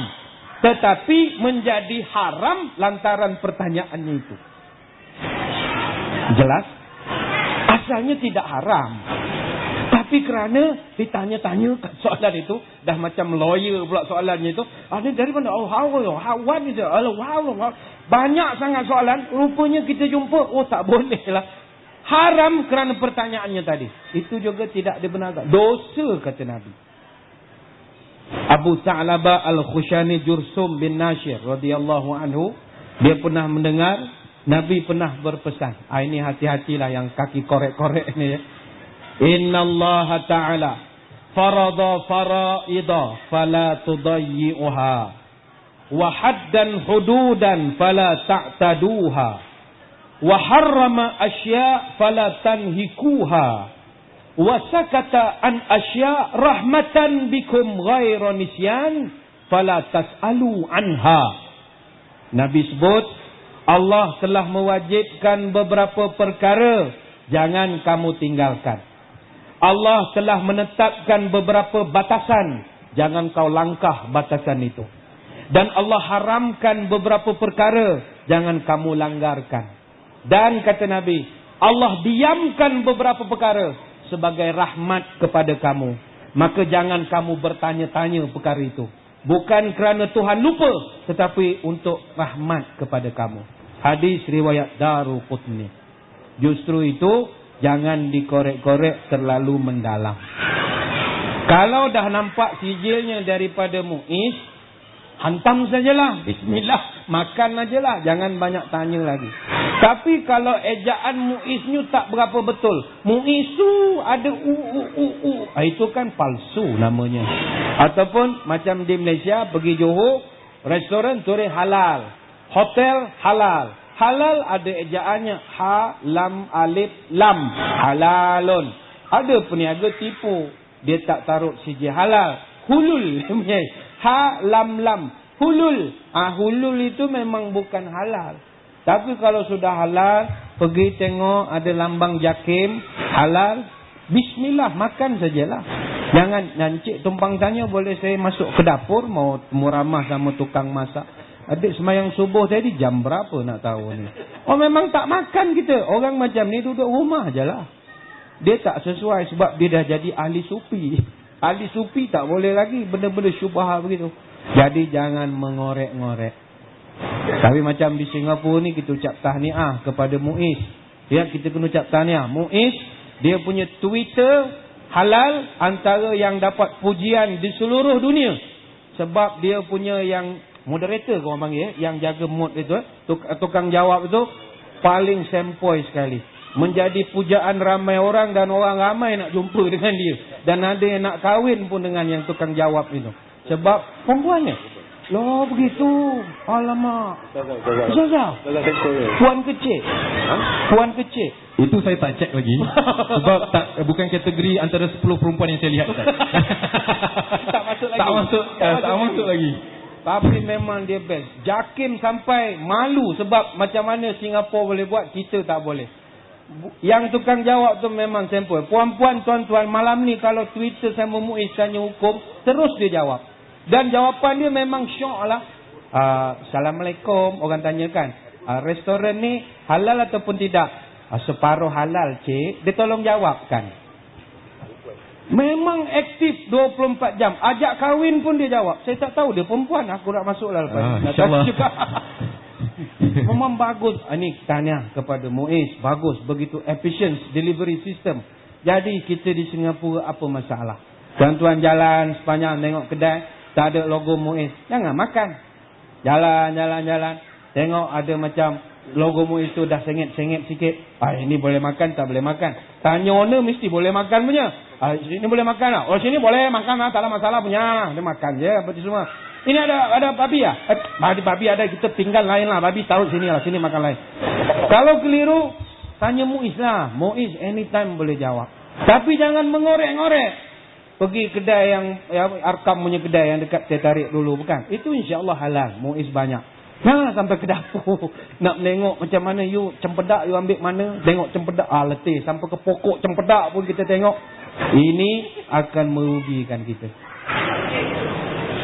Speaker 2: tetapi menjadi haram lantaran pertanyaannya itu. Jelas? Asalnya tidak haram, tapi kerana ditanya-tanya soalan itu, dah macam lawyer pula soalannya itu. Ini dari mana? What is it? Banyak sangat soalan. Rupanya kita jumpa, tak boleh lah. Haram kerana pertanyaannya tadi. Itu juga tidak dibenarkan. Dosa, kata Nabi. Abu Sa'labah Al-Khushani Jursum bin Nashir radhiyallahu anhu, dia pernah mendengar Nabi pernah berpesan. Ini hati-hatilah yang kaki korek-korek ni ya. Inna Allah Ta'ala farada faraida fala tudayyi'uha wa haddan hududan fala ta'taduha wa harrama asya' fala tanhikuha wa sakata an asya' rahmatan bikum ghaira nisyan fala tas'alu anha. Nabi sebut, Allah telah mewajibkan beberapa perkara, jangan kamu tinggalkan. Allah telah menetapkan beberapa batasan, jangan kau langkah batasan itu. Dan Allah haramkan beberapa perkara, jangan kamu langgarkan. Dan kata Nabi, Allah diamkan beberapa perkara sebagai rahmat kepada kamu. Maka jangan kamu bertanya-tanya perkara itu. Bukan kerana Tuhan lupa, tetapi untuk rahmat kepada kamu. Hadis riwayat Daruqutni. Justru itu, jangan dikorek-korek terlalu mendalam. Kalau dah nampak sijilnya daripada MUIS, hantam sajalah. Bismillah. Makan ajalah. Jangan banyak tanya lagi. Tapi kalau ejaan MUISnya tak berapa betul. MUISu ada itu kan palsu namanya. Ataupun macam di Malaysia, pergi Johor, restoran tulis halal. Hotel halal. Halal ada ejaannya. Ha, lam, alif, lam. Halalun. Ada peniaga tipu. Dia tak taruh sijil halal. Hulul. Ha, lam, lam. Hulul. Hulul itu memang bukan halal. Tapi kalau sudah halal, pergi tengok ada lambang JAKIM. Halal. Bismillah, makan sajalah. Jangan nancik tumpang tanya, boleh saya masuk ke dapur mau muramah sama tukang masak. Adik semayang subuh tadi jam berapa nak tahu ni? Memang tak makan kita. Orang macam ni duduk rumah je lah. Dia tak sesuai sebab dia dah jadi ahli sufi. Ahli sufi tak boleh lagi benda-benda syubhah begitu. Jadi jangan mengorek-ngorek. Tapi macam di Singapura ni kita ucap tahniah kepada MUIS. Ya, kita kena ucap tahniah. MUIS dia punya Twitter halal antara yang dapat pujian di seluruh dunia. Sebab dia punya yang moderator kau orang panggil, yang jaga mood itu, tukang jawab itu paling sempoi sekali. Menjadi pujaan ramai orang dan orang ramai nak jumpa dengan dia. Dan ada yang nak kahwin pun dengan yang tukang jawab itu. Sebab perempuannya. Loh begitu. Alamak. Ustazah. Puan kecil. Puan kecil.
Speaker 1: Itu saya tak cek lagi. Sebab bukan kategori antara 10 perempuan yang saya lihat.
Speaker 2: Tak masuk lagi.
Speaker 1: Tak masuk lagi.
Speaker 2: Tapi memang dia best. Jakim sampai malu sebab macam mana Singapura boleh buat, kita tak boleh. Yang tukang jawab tu memang sampel. Puan-puan, tuan-tuan, malam ni kalau Twitter sama Muiz tanya hukum, terus dia jawab. Dan jawapan dia memang syok lah. Assalamualaikum, orang tanyakan. Restoran ni halal ataupun tidak? Separuh halal, cik. Dia tolong jawabkan. Memang aktif 24 jam. Ajak kahwin pun dia jawab. Saya tak tahu dia perempuan. Aku nak masuk lah lepas.
Speaker 1: InsyaAllah.
Speaker 2: Memang bagus. Ini tanya kepada Muiz. Bagus. Begitu efficient delivery system. Jadi kita di Singapura apa masalah? Tuan-tuan jalan sepanjang tengok kedai. Tak ada logo Muiz. Jangan makan. Jalan. Tengok ada macam logo Muiz tu dah sengit-sengit sikit. Ini boleh makan tak boleh makan. Tanya owner mesti boleh makan punya. Sini boleh makan tak? Oh sini boleh makan tak ada masalah punya. Dia makan je apa tu semua. Ini ada babi ya? Babi ada, kita tinggal lain lah. Babi taruh sini lah, sini makan lain. Kalau keliru, tanya Muiz lah. Muiz anytime boleh jawab. Tapi jangan mengorek-ngorek. Pergi kedai yang Arkam punya kedai yang dekat Teh Tarik dulu bukan? Itu insya-Allah halal. Muiz banyak. Nah sampai ke dapur. Nak menengok macam mana you cempedak you ambil mana? Tengok cempedak letih sampai ke pokok cempedak pun kita tengok. Ini akan merugikan kita.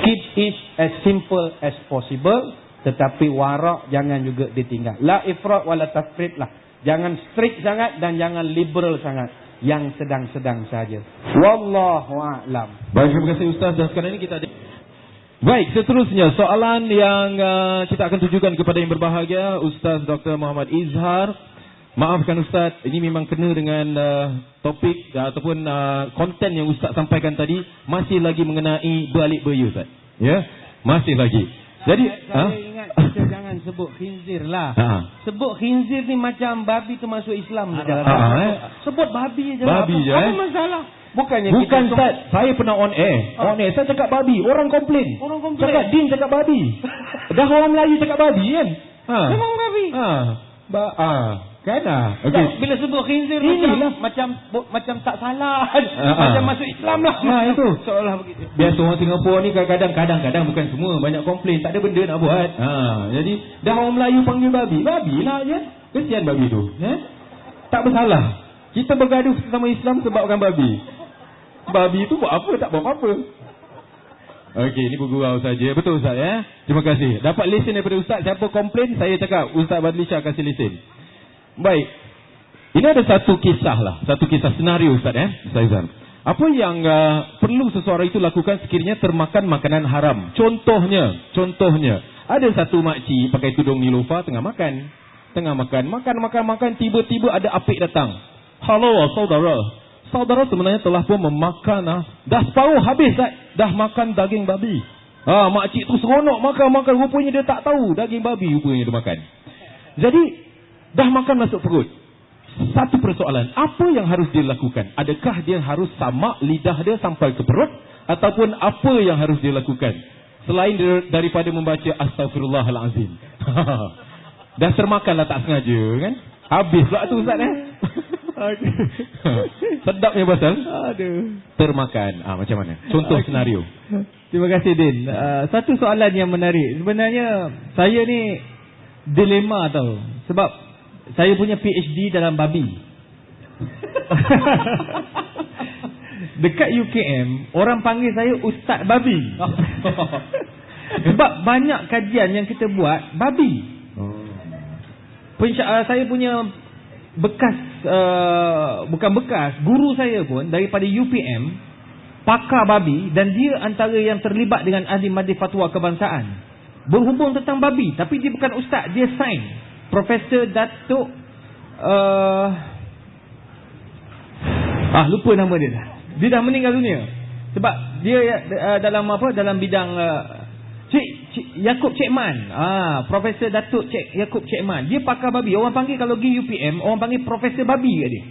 Speaker 2: Keep it as simple as possible, tetapi warak jangan juga ditinggal. La ifrat wala tafrit lah. Jangan strict sangat dan jangan liberal sangat. Yang sedang-sedang saja. Wallahu a'lam.
Speaker 1: Baik, terima kasih Ustaz. Dan sekarang ini kita ada. Baik, seterusnya soalan yang kita akan tujukan kepada yang berbahagia, Ustaz Dr. Muhammad Izhar. Maafkan Ustaz, ini memang kena dengan topik ataupun konten yang Ustaz sampaikan tadi, masih lagi mengenai balik bayu Ustaz. Ya, masih lagi. Jadi
Speaker 2: saya ingat kita jangan sebut khinzir lah. Sebut khinzir ni macam babi tu masuk Islam saja. Sebut babi je lah.
Speaker 1: Babi je.
Speaker 2: Apa masalah? Bukan
Speaker 1: Ustaz, saya pernah on air. On air saya cakap babi, orang komplain. Cakap Din cakap babi. Dah orang Melayu cakap babi kan?
Speaker 2: Memang babi.
Speaker 1: Kan
Speaker 2: okay. Bila sebut khinzir macam tak salah. Macam masuk Islam lah.
Speaker 1: Itu
Speaker 2: seolah begitu.
Speaker 1: Biasa orang Singapura ni kadang-kadang bukan semua, banyak komplain, tak ada benda nak buat. Jadi dah orang Melayu panggil babi lah je. Kesian babi tu. Tak bersalah. Kita bergaduh sama Islam sebabkan babi. Babi tu buat apa? Tak buat apa-apa. Okey, ini bergurau saja. Betul Ustaz ya. Terima kasih. Dapat lesen daripada Ustaz. Siapa komplain, saya cakap Ustaz Badli Shah kasih lesen. Baik. Ini ada satu kisah lah. Satu kisah senario Ustaz ya. Ustaz. Apa yang perlu seseorang itu lakukan sekiranya termakan makanan haram? Contohnya. Ada satu makcik pakai tudung nilofa tengah makan. Makan. Tiba-tiba ada apik datang. Halo saudara. Saudara sebenarnya telah pun memakan. Dah separuh habis Ustaz. Dah makan daging babi. Makcik tu seronok makan. Rupanya dia tak tahu daging babi rupanya dia makan. Jadi dah makan masuk perut. Satu persoalan, apa yang harus dia lakukan? Adakah dia harus samak lidah dia sampai ke perut? Ataupun apa yang harus dia lakukan? Selain daripada membaca Astaghfirullahalazim. Dah termakanlah tak sengaja kan? Habis pula tu Ustaz Sedapnya pasal termakan. Macam mana? Contoh senario.
Speaker 3: Terima kasih Din. Satu soalan yang menarik. Sebenarnya saya ni dilema tau. Sebab saya punya PhD dalam babi. Dekat UKM, orang panggil saya Ustaz Babi. Sebab banyak kajian yang kita buat babi. Saya punya bekas, bukan bekas, guru saya pun daripada UPM, pakar babi, dan dia antara yang terlibat dengan ahli majlis fatwa kebangsaan. Berhubung tentang babi, tapi dia bukan ustaz, dia sains. Profesor Datuk lupa nama dia dah. Dia dah meninggal dunia. Sebab dia dalam dalam bidang Cik Yaakob Cik Man. Profesor Datuk Cik Yaakob Cik Man. Dia pakar babi. Orang panggil kalau pergi UPM, orang panggil Profesor Babi kat dia.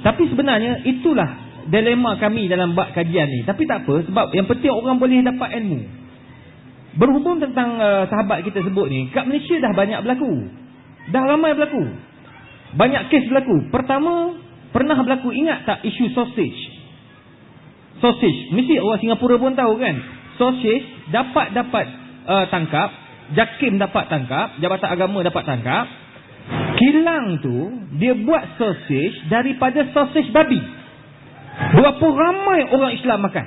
Speaker 3: Tapi sebenarnya itulah dilema kami dalam bab kajian ni. Tapi tak apa, sebab yang penting orang boleh dapat ilmu. Berhubung tentang sahabat kita sebut ni, kat Malaysia dah banyak berlaku. Dah ramai berlaku. Banyak kes berlaku. Pertama, pernah berlaku, ingat tak isu sausage? Sausage, mesti orang Singapura pun tahu kan. Sausage dapat tangkap, JAKIM dapat tangkap, Jabatan Agama dapat tangkap. Kilang tu dia buat sausage daripada sausage babi. Berapa ramai orang Islam makan.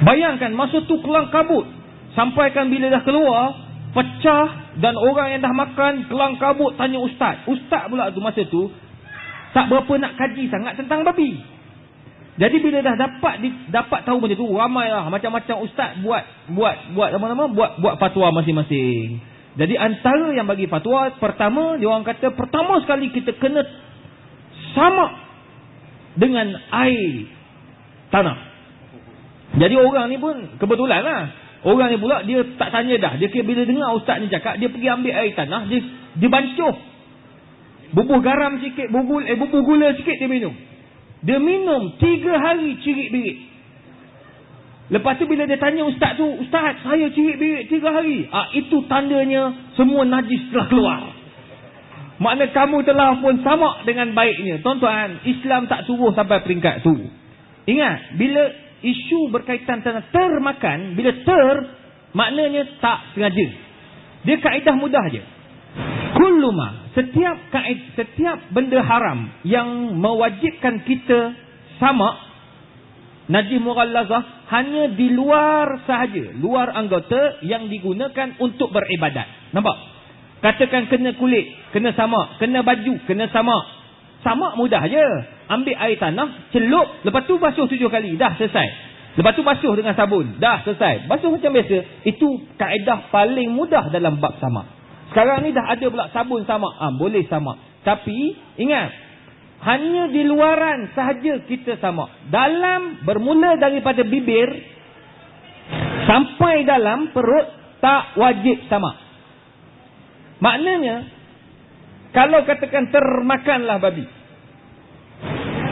Speaker 3: Bayangkan masa tu kelang kabut. Sampaikan bila dah keluar, pecah, dan orang yang dah makan kelang kabut tanya ustaz. Ustaz pula tu masa tu tak berapa nak kaji sangat tentang babi. Jadi bila dah dapat tahu macam tu, ramailah macam-macam ustaz buat fatwa masing-masing. Jadi antara yang bagi fatwa, pertama dia orang kata pertama sekali kita kena sama dengan air tanah. Jadi orang ni pun kebetulan lah. Orang ni pula dia tak tanya dah. Dia kira bila dengar ustaz ni cakap, dia pergi ambil air tanah, dia bancuh. Bubuh garam sikit, bubuh gula sikit, dia minum. Dia minum 3 hari cirit-birit. Lepas tu bila dia tanya ustaz tu, ustaz saya cirit-birit 3 hari. Itu tandanya semua najis telah keluar. Makna kamu telah pun sama dengan baiknya. Tuan-tuan, Islam tak suruh sampai peringkat tu. Ingat, bila isu berkaitan tentang termakan, bila maknanya tak sengaja. Dia kaedah mudah je. Kulluma, setiap benda haram yang mewajibkan kita sama, najis mughallazah, hanya di luar sahaja, luar anggota yang digunakan untuk beribadat. Nampak? Katakan kena kulit, kena sama, kena baju, kena sama. Sama mudah je. Ambil air tanah, celup, lepas tu basuh 7 kali, dah selesai. Lepas tu basuh dengan sabun, dah selesai. Basuh macam biasa. Itu kaedah paling mudah dalam bab sama. Sekarang ni dah ada pula sabun sama. Boleh sama. Tapi ingat, hanya di luaran sahaja kita sama. Dalam, bermula daripada bibir sampai dalam perut, tak wajib sama. Maknanya, kalau katakan termakanlah babi,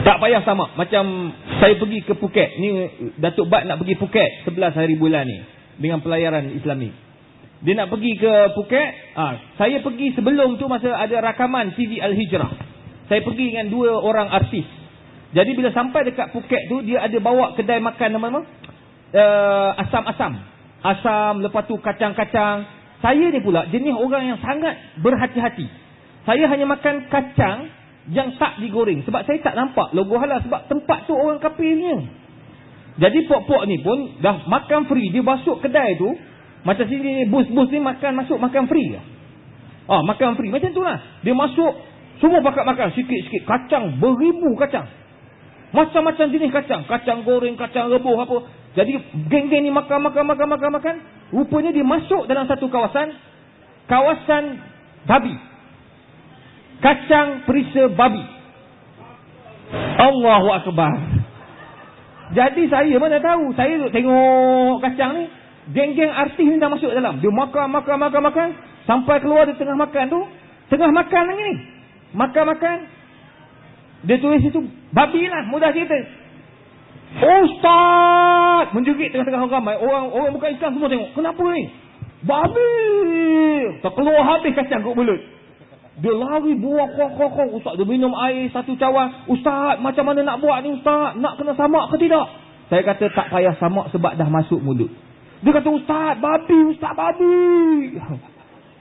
Speaker 3: tak payah sama. Macam saya pergi ke Phuket. Ni Datuk Bat nak pergi Phuket 11 hari bulan ni dengan pelayaran Islami. Dia nak pergi ke Phuket. Saya pergi sebelum tu masa ada rakaman TV Al-Hijrah. Saya pergi dengan 2 orang artis. Jadi bila sampai dekat Phuket tu, dia ada bawa kedai makan nama-nama asam, lepas tu kacang-kacang. Saya ni pula jenis orang yang sangat berhati-hati. Saya hanya makan kacang yang tak digoreng. Sebab saya tak nampak logo halal. Sebab tempat tu orang kafirnya. Jadi pok-pok ni pun dah makan free. Dia masuk kedai tu, macam sini bus-bus ni masuk makan free lah. Makan free macam tu lah. Dia masuk, semua pakat makan sikit-sikit. Kacang, beribu kacang. Macam-macam jenis kacang. Kacang goreng, kacang rebus apa. Jadi geng-geng ni makan. Rupanya dia masuk dalam satu kawasan babi. Kacang perisa babi. Allahu Akbar. Jadi saya mana tahu. Saya tengok kacang ni. Geng-geng artis ni dah masuk dalam. Dia makan. Sampai keluar di tengah makan tu. Tengah makan lagi ni. Makan. Dia tulis itu babi lah. Mudah cerita. Ustaz! Menjerit tengah-tengah orang ramai. Orang bukan Islam semua tengok. Kenapa ni? Babi! Tak keluar habis kacang kat mulut. Dia lari buang kok. Ustaz dia minum air 1 cawan. Ustaz, macam mana nak buat ni Ustaz? Nak kena samak ke tidak? Saya kata tak payah samak sebab dah masuk mulut. Dia kata Ustaz babi.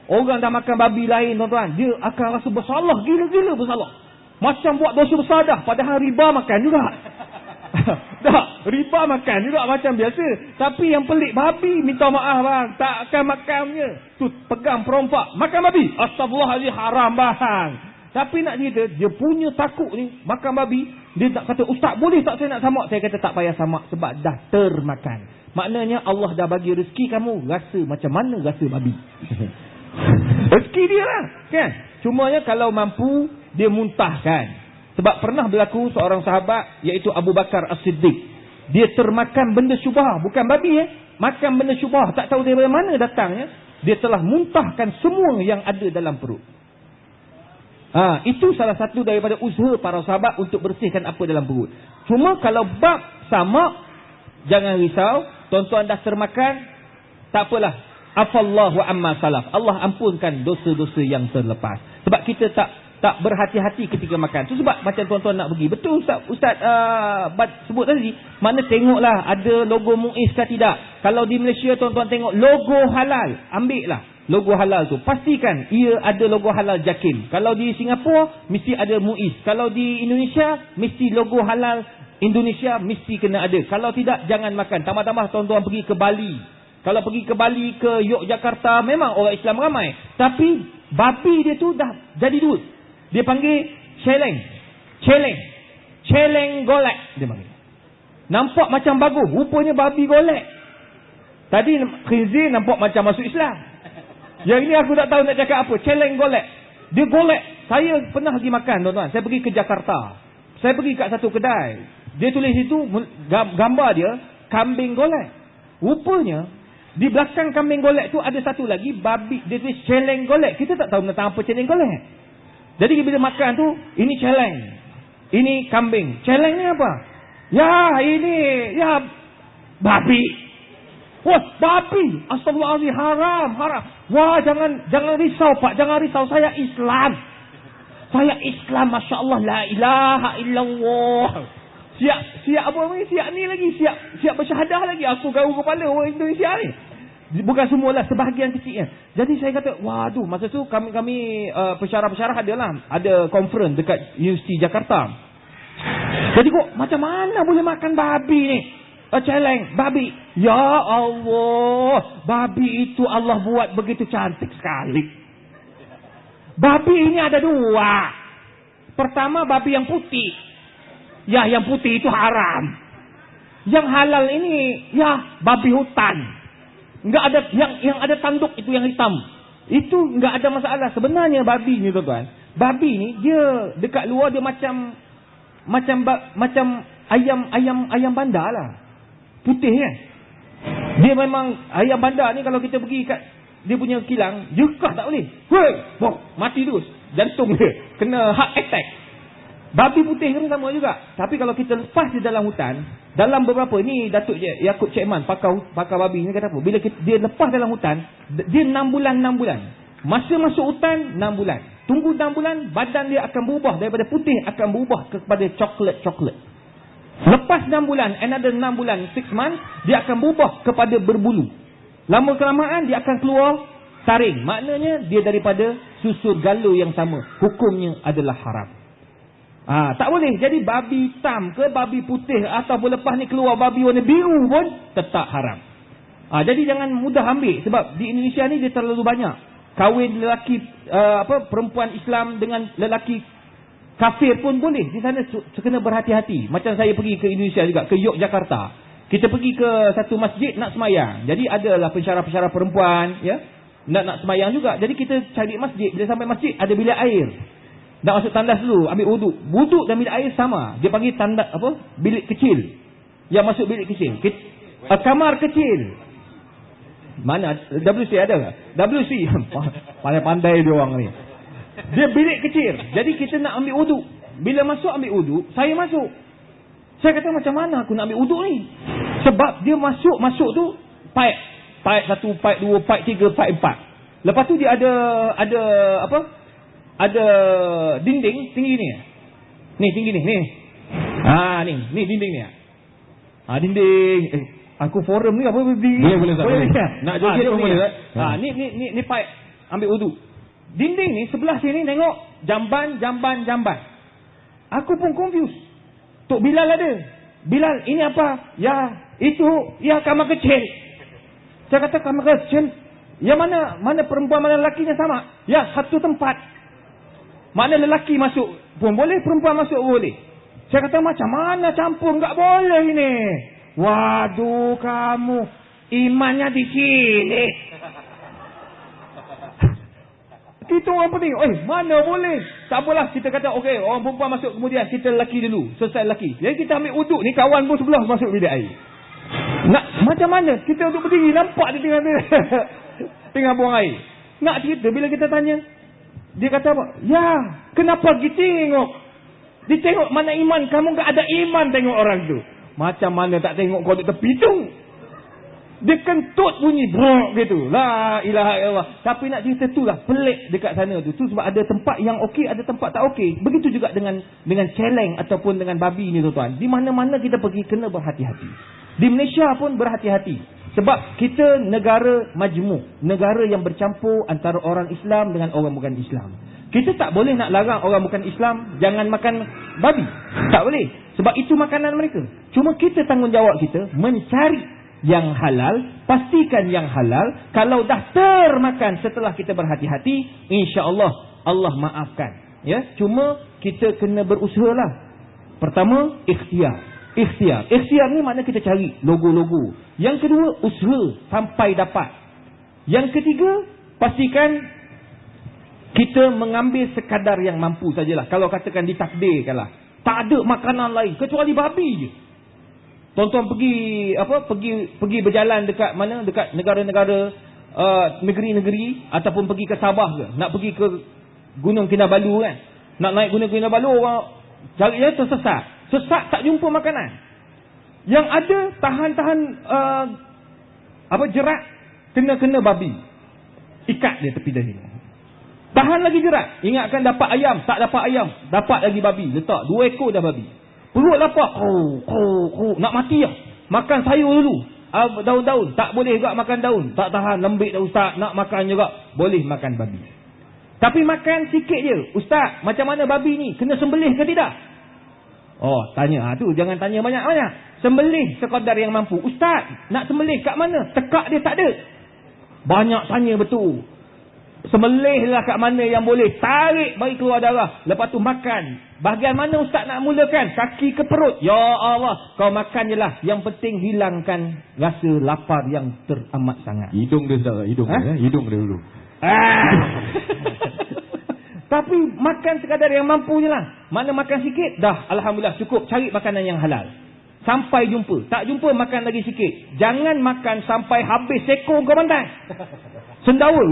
Speaker 3: Orang dah makan babi lain tuan-tuan, dia akan rasa bersalah, gila-gila bersalah. Macam buat dosa besar dah. Padahal riba makan juga. Riba makan juga macam biasa. Tapi yang pelik babi, minta maaf bang, tak akan makannya. Tu pegang perompak, makan babi. Astagfirullahaladzim, haram bang. Tapi nak cerita, dia punya takut ni makan babi. Dia tak kata, Ustaz boleh tak saya nak samak? Saya kata tak payah samak sebab dah termakan. Maknanya Allah dah bagi rezeki kamu, rasa macam mana rasa babi. Rezeki dia lah kan. Cumanya kalau mampu, dia muntahkan.
Speaker 4: Sebab pernah berlaku seorang sahabat, iaitu Abu Bakar As-Siddiq. Dia termakan benda syubhah, bukan babi makan benda syubhah, tak tahu dari mana datangnya. Dia telah muntahkan semua yang ada dalam perut. Itu salah satu daripada usaha para sahabat untuk bersihkan apa dalam perut. Cuma kalau bab sama, jangan risau, tuan-tuan dah termakan, tak apalah. Afallahu amma salaf. Allah ampunkan dosa-dosa yang terlepas. Sebab kita tak berhati-hati ketika makan. Itu sebab macam tuan-tuan nak pergi. Betul Ustaz sebut tadi. Mana tengoklah ada logo MUIS ke tidak. Kalau di Malaysia tuan-tuan tengok logo halal, ambil lah logo halal tu. Pastikan ia ada logo halal JAKIM. Kalau di Singapura, mesti ada MUIS. Kalau di Indonesia, mesti logo halal Indonesia mesti kena ada. Kalau tidak, jangan makan. Tambah-tambah tuan-tuan pergi ke Bali. Kalau pergi ke Bali, ke Yogyakarta, memang orang Islam ramai. Tapi babi dia tu dah jadi duit. Dia panggil celeng. Celeng golek. Dia panggil. Nampak macam bagus. Rupanya babi golek. Tadi khinzir nampak macam masuk Islam. Yang ini aku tak tahu nak cakap apa. Celeng golek. Dia golek. Saya pernah pergi makan, tuan-tuan. Saya pergi ke Jakarta. Saya pergi kat satu kedai. Dia tulis itu, gambar dia, kambing golek. Rupanya, di belakang kambing golek tu ada satu lagi, babi. Dia tulis celeng golek. Kita tak tahu tentang apa celeng golek. Jadi bila makan tu, ini celeng. Ini kambing. Celeng ni apa? Ya, babi. Wah, babi. Astagfirullahaladzim, haram. Wah, jangan risau Pak, jangan risau. Saya Islam, Masya Allah, la ilaha illallah. Siap apa ni? Siap ni lagi, siap bersyahadah lagi. Aku gaul kepala orang Indonesia ni. Bukan semualah, sebahagian kecilnya. Jadi saya kata, waduh, masa tu kami pensyarah-pensyarah ada conference dekat Universiti Jakarta. Jadi kok macam mana boleh makan babi ni? Celeng, babi. Ya Allah, babi itu Allah buat begitu cantik sekali. Babi ini ada dua. Pertama, babi yang putih. Ya, yang putih itu haram. Yang halal ini, ya, babi hutan. Enggak ada yang ada tanduk itu yang hitam. Itu enggak ada masalah. Sebenarnya babi ni, tuan-tuan. Babi ni dia dekat luar dia macam ayam bandar lah. Putih kan. Dia memang ayam bandar ni kalau kita pergi kat dia punya kilang, jekah tak boleh. Mati terus. Jantung dia kena heart attack. Babi putih pun sama juga. Tapi kalau kita lepas di dalam hutan, dalam beberapa ni Datuk Yaakob Cekman pakar babi ni kata apa? Bila dia lepas dalam hutan, dia 6 bulan. Masa masuk hutan 6 bulan. Tunggu 6 bulan, badan dia akan berubah daripada putih akan berubah kepada coklat. Lepas 6 bulan, another 6 bulan, 6 months, dia akan berubah kepada berbulu. Lama kelamaan dia akan keluar taring. Maknanya dia daripada susur galuh yang sama. Hukumnya adalah haram. Tak boleh. Jadi babi hitam ke babi putih ataupun lepas ni keluar babi warna biru pun tetap haram. Jadi jangan mudah ambil. Sebab di Indonesia ni dia terlalu banyak. Kahwin lelaki perempuan Islam dengan lelaki kafir pun boleh. Di sana kena berhati-hati. Macam saya pergi ke Indonesia juga, ke Yogyakarta. Kita pergi ke satu masjid nak semayang. Jadi adalah pensyarah-pensyarah perempuan, ya, nak semayang juga. Jadi kita cari masjid. Bila sampai masjid ada bilik air. Nak masuk tandas dulu, ambil wuduk. Wuduk dan bilik air sama. Dia panggil tandas bilik kecil. Yang masuk bilik kecil. Kamar kecil. Mana WC ada tak? WC. Pandai-pandai dia orang ni. Dia bilik kecil. Jadi kita nak ambil wuduk. Bila masuk ambil wuduk, saya masuk. Saya kata macam mana aku nak ambil wuduk ni? Sebab dia masuk tu pipe 1, pipe 2, pipe 3, pipe 4. Lepas tu dia ada dinding tinggi ni. Ni tinggi ni. Ni dinding ni. Dinding. Aku forum ni apa berdiri?
Speaker 1: Boleh. Nak joget pun boleh tak?
Speaker 4: Ni pipe ambil wuduk. Dinding ni sebelah sini tengok jamban. Aku pun confused. Tok Bilal ada. Bilal, ini apa? Ya, itu kamar kecil. Saya kata kamar kecil. Yang mana perempuan mana lelakinya sama? Ya, satu tempat. Mana lelaki masuk pun boleh, perempuan masuk pun boleh. Saya kata macam mana campur? Enggak boleh ini. Waduh kamu, imannya di sini. Kita orang pening. Mana boleh. Tak apalah, kita kata okey, orang perempuan masuk, kemudian kita lelaki dulu. Selesai lelaki. Jadi kita ambil uduk ni, kawan pun sebelah masuk bilik air. Nak macam mana? Kita duduk berdiri, nampak dia tengah buang air. Nak cerita, bila kita tanya, dia kata apa? Ya, kenapa pergi tengok? Dia tengok mana iman. Kamu tak ada iman tengok orang tu. Macam mana tak tengok kau duduk tepi tu? Dia kentut bunyi brok gitu. La ilaha illallah. Tapi nak cerita tu lah, pelik dekat sana tu. Tu sebab ada tempat yang okey, ada tempat tak okey. Begitu juga dengan celeng ataupun dengan babi ni tuan-tuan. Di mana-mana kita pergi kena berhati-hati. Di Malaysia pun berhati-hati. Sebab kita negara majmuk, negara yang bercampur antara orang Islam dengan orang bukan Islam. Kita tak boleh nak larang orang bukan Islam jangan makan babi. Tak boleh. Sebab itu makanan mereka. Cuma kita tanggungjawab kita mencari yang halal, pastikan yang halal. Kalau dah termakan setelah kita berhati-hati, insya-Allah Allah maafkan. Ya, cuma kita kena berusahalah. Pertama, ikhtiar ni makna kita cari logo-logo. Yang kedua, usaha sampai dapat. Yang ketiga, pastikan kita mengambil sekadar yang mampu sajalah. Kalau katakan ditakdirkanlah, tak ada makanan lain kecuali babi je. Tuan-tuan pergi berjalan dekat mana? Dekat negara-negara negeri-negeri ataupun pergi ke Sabah ke? Nak pergi ke Gunung Kinabalu kan? Nak naik Gunung Kinabalu, orang carinya tersesat. Sesat tak jumpa makanan. Yang ada tahan-tahan jerat, kena babi. Ikat dia tepi dahi. Tahan lagi jerat. Ingatkan dapat ayam, tak dapat ayam. Dapat lagi babi. Letak 2 ekor dah babi. Perut lapar. Nak mati lah. Makan sayur dulu. Daun-daun. Tak boleh juga makan daun. Tak tahan. Lembik dah ustaz. Nak makan juga. Boleh makan babi. Tapi makan sikit je. Ustaz, macam mana babi ni? Kena sembelih ke tidak? Oh, tanya. Tu jangan tanya banyak-banyak. Sembelih sekadar yang mampu. Ustaz, nak sembelih kat mana? Tekak dia tak ada. Banyak tanya betul. Sembelihlah kat mana yang boleh. Tarik bagi keluar darah. Lepas tu makan. Bahagian mana ustaz nak mulakan? Kaki ke perut? Ya Allah, kau makan je lah. Yang penting hilangkan rasa lapar yang teramat sangat.
Speaker 1: Hidung dia ustaz. Hidung dia dulu.
Speaker 4: Tapi makan sekadar yang mampu je lah. Mana makan sikit, dah Alhamdulillah cukup. Cari makanan yang halal. Sampai jumpa. Tak jumpa, makan lagi sikit. Jangan makan sampai habis sekor kau bantai. Sendawa,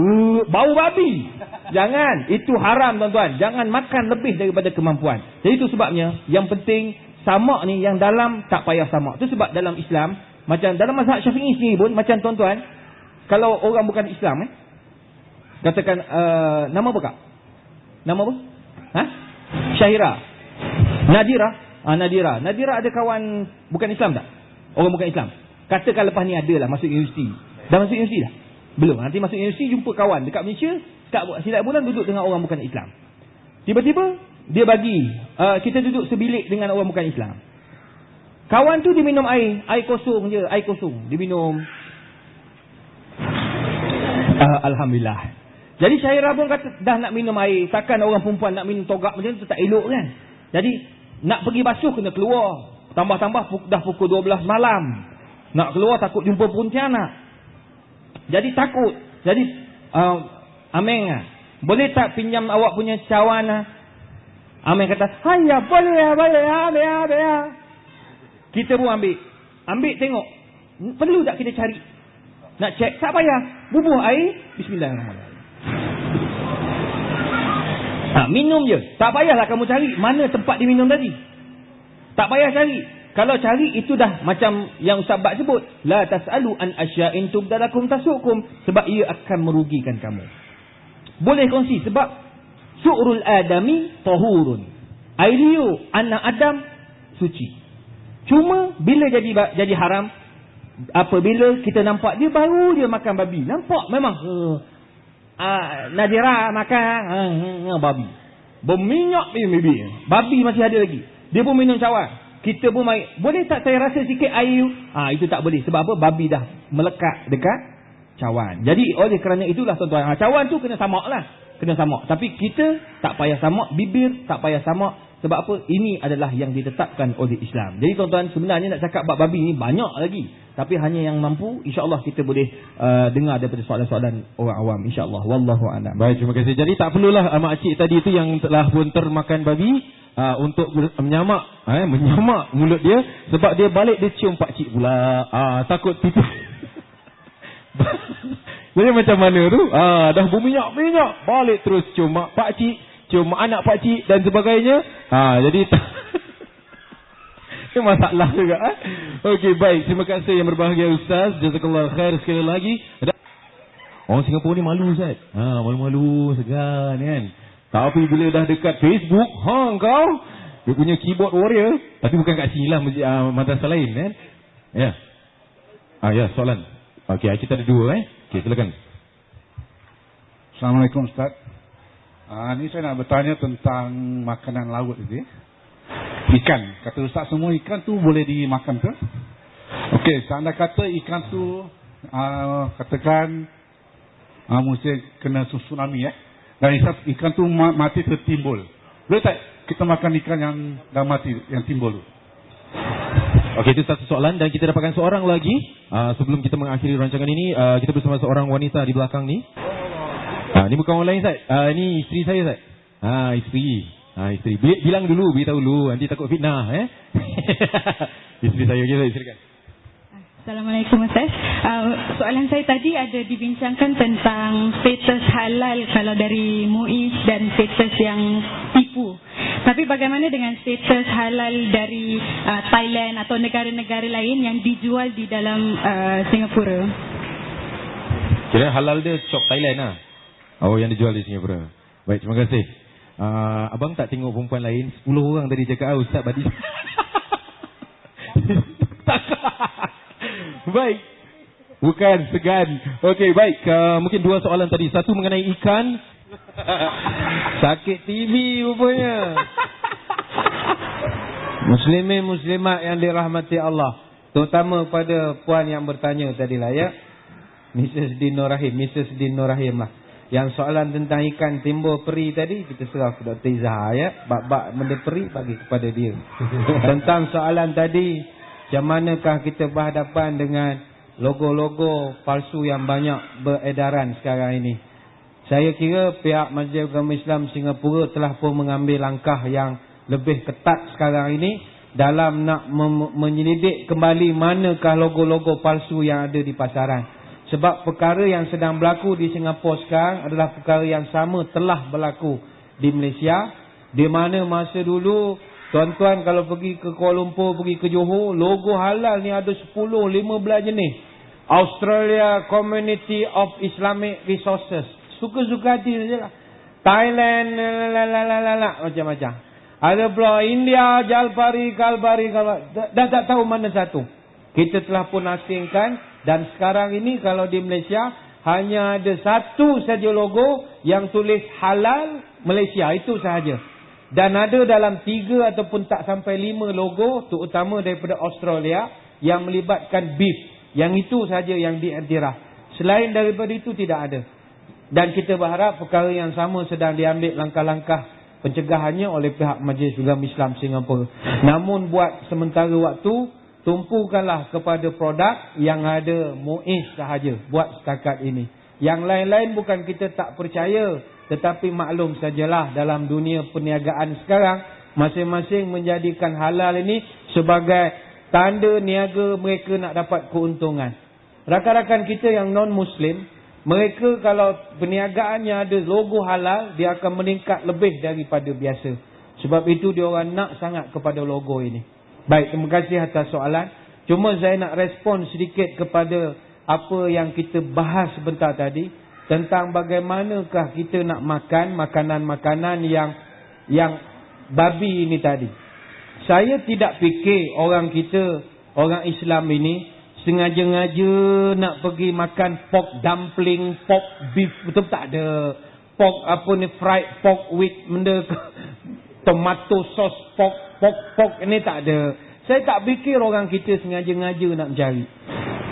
Speaker 4: bau babi. Jangan, itu haram tuan-tuan. Jangan makan lebih daripada kemampuan. Jadi itu sebabnya, yang penting samak ni yang dalam tak payah samak. Itu sebab dalam Islam, macam dalam mazhab Syafi'i sendiri pun, macam tuan-tuan, kalau orang bukan Islam, katakan nama apa kak? Nama apa? Syahira, Nadira. Nadira ada kawan bukan Islam tak? Orang bukan Islam. Katakan lepas ni ada lah masuk universiti. Dah masuk universiti dah? Belum. Nanti masuk universiti jumpa kawan dekat Malaysia, silap bulan duduk dengan orang bukan Islam. Tiba-tiba dia bagi kita duduk sebilik dengan orang bukan Islam. Kawan tu dia minum air kosong je, air kosong dia minum. Alhamdulillah. Jadi Syahira pun kata dah nak minum air, takkan orang perempuan nak minum togak macam tu tak elok kan. Jadi nak pergi basuh kena keluar. Tambah-tambah dah pukul 12 malam. Nak keluar takut jumpa pontianak. Jadi takut. Jadi Ameng boleh tak pinjam awak punya cawan? Ameng kata, "Hanya boleh ya. Kita pun ambil tengok. Perlu tak kita cari? Nak cek, tak payah. Bubuh air, bismillahirrahmanirrahim. Minum je. Tak payahlah kamu cari mana tempat diminum tadi. Tak payah cari. Kalau cari itu dah macam yang Ustaz Bak sebut, la tasalu an asya'in tubdalakum tasukum, sebab ia akan merugikan kamu. Boleh kongsi sebab su'rul adami tahurun. Air liur anak Adam suci. Cuma bila jadi haram apabila kita nampak dia baru dia makan babi. Nampak memang Nadira makan babi. Berminyak babi. Babi masih ada lagi. Dia pun minum cawan. Kita pun boleh tak saya rasa sikit air? Itu tak boleh. Sebab apa? Babi dah melekat dekat cawan. Jadi oleh kerana itulah tuan-tuan, cawan tu kena samak lah. kena samak. Tapi kita tak payah samak, bibir tak payah samak. Sebab apa? Ini adalah yang ditetapkan oleh Islam. Jadi tuan-tuan, sebenarnya nak cakap bab babi ni banyak lagi. Tapi hanya yang mampu, insya-Allah kita boleh dengar daripada soalan-soalan orang awam, insya-Allah. Wallahu a'lam.
Speaker 1: Baik, terima kasih. Jadi tak perlulah mak cik tadi itu yang telah pun termakan babi untuk menyamak mulut dia, sebab dia balik dia cium pak cik pula. Takut tipu. Jadi macam mana tu? Dah berminyak-minyak, balik terus cium mak pak cik, cium anak pak cik dan sebagainya. Jadi itu masalah juga. Okey, baik. Terima kasih yang berbahagia Ustaz. Jazakallah khair sekali lagi. Orang Singapura ni malu Ustaz. Malu-malu segan kan. Tapi bila dah dekat Facebook, kau dia punya keyboard warrior, tapi bukan kat sini lah, madrasah lain kan. Ya. Ya, soalan. Okey, kita ada dua Okey, silakan.
Speaker 5: Assalamualaikum Ustaz. Ni saya nak bertanya tentang makanan laut ini. Ikan. Kata Ustaz semua ikan tu boleh dimakan ke? Okey, anda kata ikan tu katakan mesti kena tsunami dan ikan tu mati tertimbul. Boleh tak kita makan ikan yang dah mati, yang timbul tu?
Speaker 1: Okey, itu satu soalan dan kita dapatkan seorang lagi. Sebelum kita mengakhiri rancangan ini, kita bersama seorang wanita di belakang ni. Ni bukan orang lain Ustaz. Ni isteri saya Ustaz. Isteri. Isteri. Bilang dulu, beritahu dulu, nanti takut fitnah Isteri saya. Okey, silakan.
Speaker 6: Assalamualaikum Ustaz. Soalan saya tadi ada dibincangkan tentang status halal kalau dari MUIS dan status yang tipu. Tapi bagaimana dengan status halal dari Thailand atau negara-negara lain yang dijual di dalam Singapura?
Speaker 1: Kira halal dia shop Thailand lah. Yang dijual di Singapura. Baik, terima kasih. Abang tak tengok perempuan lain? 10 orang tadi cakap Ustaz Badi. Baik. Bukan segan. Okey, baik. Mungkin dua soalan tadi. Satu mengenai ikan.
Speaker 2: Sakit TV rupanya. Muslimin muslimat yang dirahmati Allah, terutama pada puan yang bertanya tadi lah Mrs. Din Nur Rahim lah. Yang soalan tentang ikan timbul peri tadi, kita serah ke Dr. Izzah bab-bab benda peri bagi kepada dia. Tentang soalan tadi, macam manakah kita berhadapan dengan logo-logo palsu yang banyak beredaran sekarang ini? Saya kira pihak Majlis Agama Islam Singapura telah pun mengambil langkah yang lebih ketat sekarang ini dalam nak menyelidik kembali manakah logo-logo palsu yang ada di pasaran. Sebab perkara yang sedang berlaku di Singapura sekarang adalah perkara yang sama telah berlaku di Malaysia. Di mana masa dulu, tuan-tuan kalau pergi ke Kuala Lumpur, pergi ke Johor, logo halal ni ada 10-15 jenis. Australia Community of Islamic Resources. Suka-suka hati saja lah. Thailand, macam-macam. Ada pula India, Jalpari, Kalbari. Dah tak tahu mana satu. Kita telah pun asingkan. Dan sekarang ini kalau di Malaysia hanya ada satu saja logo yang tulis halal Malaysia, itu sahaja. Dan ada dalam 3 ataupun tak sampai 5 logo, terutama daripada Australia, yang melibatkan beef. Yang itu sahaja yang diiktiraf. Selain daripada itu tidak ada. Dan kita berharap perkara yang sama sedang diambil langkah-langkah pencegahannya oleh pihak Majlis Ulama Islam Singapura. Namun buat sementara waktu, tumpukanlah kepada produk yang ada MUIS sahaja buat setakat ini. Yang lain-lain bukan kita tak percaya, tetapi maklum sajalah dalam dunia perniagaan sekarang, masing-masing menjadikan halal ini sebagai tanda niaga mereka nak dapat keuntungan. Rakan-rakan kita yang non-Muslim, mereka kalau perniagaannya ada logo halal, dia akan meningkat lebih daripada biasa. Sebab itu dia orang nak sangat kepada logo ini. Baik, terima kasih atas soalan. Cuma saya nak respon sedikit kepada apa yang kita bahas sebentar tadi, tentang bagaimanakah kita nak makan makanan-makanan yang babi ini tadi. Saya tidak fikir orang Islam ini sengaja-ngaja nak pergi makan pork dumpling, pork beef, betul tak ada. Pork fried pork with tomato sauce pork ini tak ada. Saya tak fikir orang kita sengaja-ngaja nak mencari.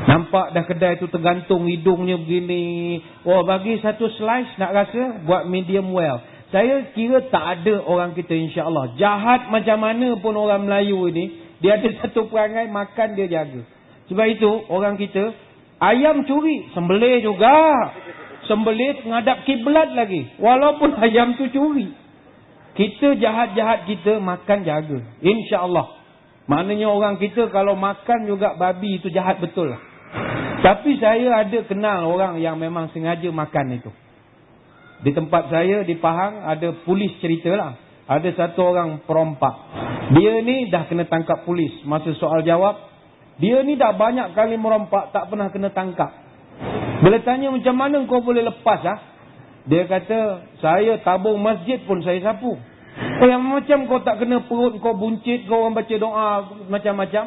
Speaker 2: Nampak dah kedai tu tergantung hidungnya begini. Oh, bagi satu slice nak rasa buat medium well. Saya kira tak ada orang kita insya-Allah. Jahat macam mana pun orang Melayu ini, dia ada satu perangai makan dia jaga. Sebab itu orang kita ayam curi, sembelih juga. Sembelih menghadap kiblat lagi. Walaupun ayam tu curi. Kita jahat-jahat kita makan jaga. Insya-Allah. Maknanya orang kita kalau makan juga babi itu jahat betul lah. Tapi saya ada kenal orang yang memang sengaja makan itu. Di tempat saya di Pahang ada polis ceritalah. Ada satu orang perompak. Dia ni dah kena tangkap polis. Masa soal jawab, dia ni dah banyak kali merompak tak pernah kena tangkap. Bila tanya macam mana kau boleh lepas ah? Dia kata, saya tabung masjid pun saya sapu. Oh, yang macam kau tak kena perut kau buncit, kau orang baca doa macam-macam.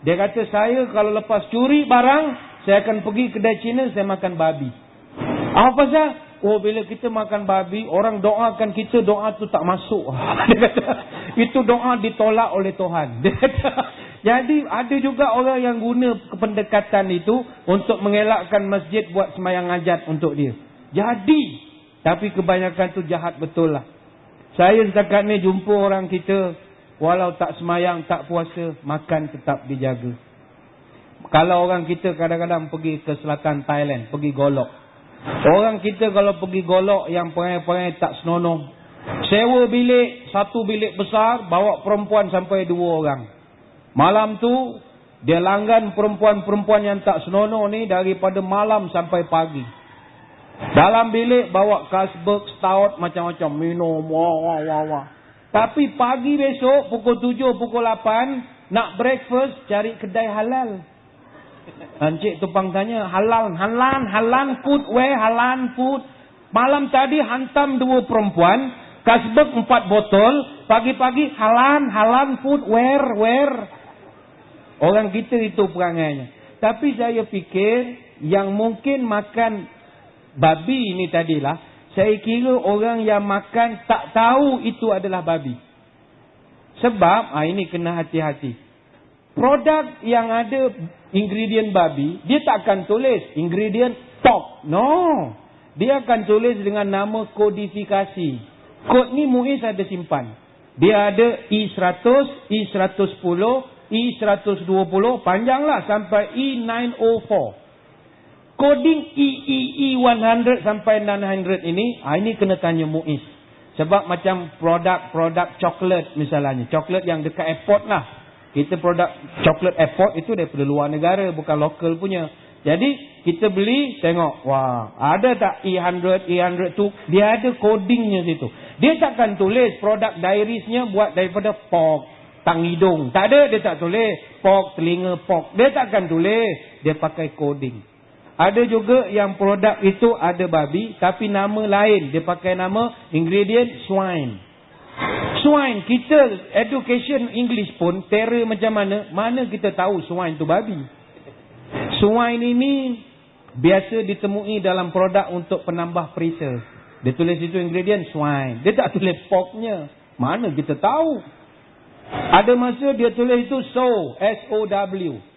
Speaker 2: Dia kata, saya kalau lepas curi barang, saya akan pergi kedai Cina, saya makan babi. Apa pasal? Oh, bila kita makan babi, orang doakan kita, doa tu tak masuk. Dia kata, itu doa ditolak oleh Tuhan. Dia kata, jadi ada juga orang yang guna pendekatan itu untuk mengelakkan masjid buat sembahyang hajat untuk dia. Jadi, tapi kebanyakan tu jahat betul lah. Saya setakat ni jumpa orang kita, walau tak sembahyang, tak puasa, makan tetap dijaga. Kalau orang kita kadang-kadang pergi ke selatan Thailand, pergi golok. Orang kita kalau pergi golok yang perangai-perangai tak senonoh, sewa bilik, satu bilik besar, bawa perempuan sampai 2 orang. Malam tu, dia langgan perempuan-perempuan yang tak senonoh ni daripada malam sampai pagi. Dalam bilik bawa Carlsberg, stout, macam-macam, minum, wah. Tapi pagi besok, pukul 7, pukul 8, nak breakfast, cari kedai halal. Encik tupang tanya, halal food, halal food. Malam tadi hantam 2 perempuan, Carlsberg 4 botol, pagi-pagi halal food, where. Orang kita itu perangainya. Tapi saya fikir, yang mungkin makan babi ini tadilah, saya kira orang yang makan tak tahu itu adalah babi. Sebab, ini kena hati-hati. Produk yang ada ingredient babi, dia tak akan tulis ingredient pork. No. Dia akan tulis dengan nama kodifikasi. Kod ni Muiz ada simpan. Dia ada E100, E110, E120, panjanglah sampai E904. Coding EEE100 sampai 900 ini kena tanya Muiz. Sebab macam produk coklat misalnya. Coklat yang dekat airport lah. Kita produk coklat airport itu daripada luar negara, bukan lokal punya. Jadi kita beli, tengok, wah, ada tak E100 tu, dia ada codingnya situ. Dia takkan tulis produk dairisnya buat daripada pork, tang hidung. Tak ada, dia tak tulis pork, telinga pork. Dia takkan tulis, dia pakai coding. Ada juga yang produk itu ada babi, tapi nama lain. Dia pakai nama ingredient swine. Swine, kita education English pun terror macam mana kita tahu swine tu babi. Swine ini biasa ditemui dalam produk untuk penambah perisa. Dia tulis itu ingredient swine. Dia tak tulis porknya. Mana kita tahu? Ada masa dia tulis itu sow, S-O-W.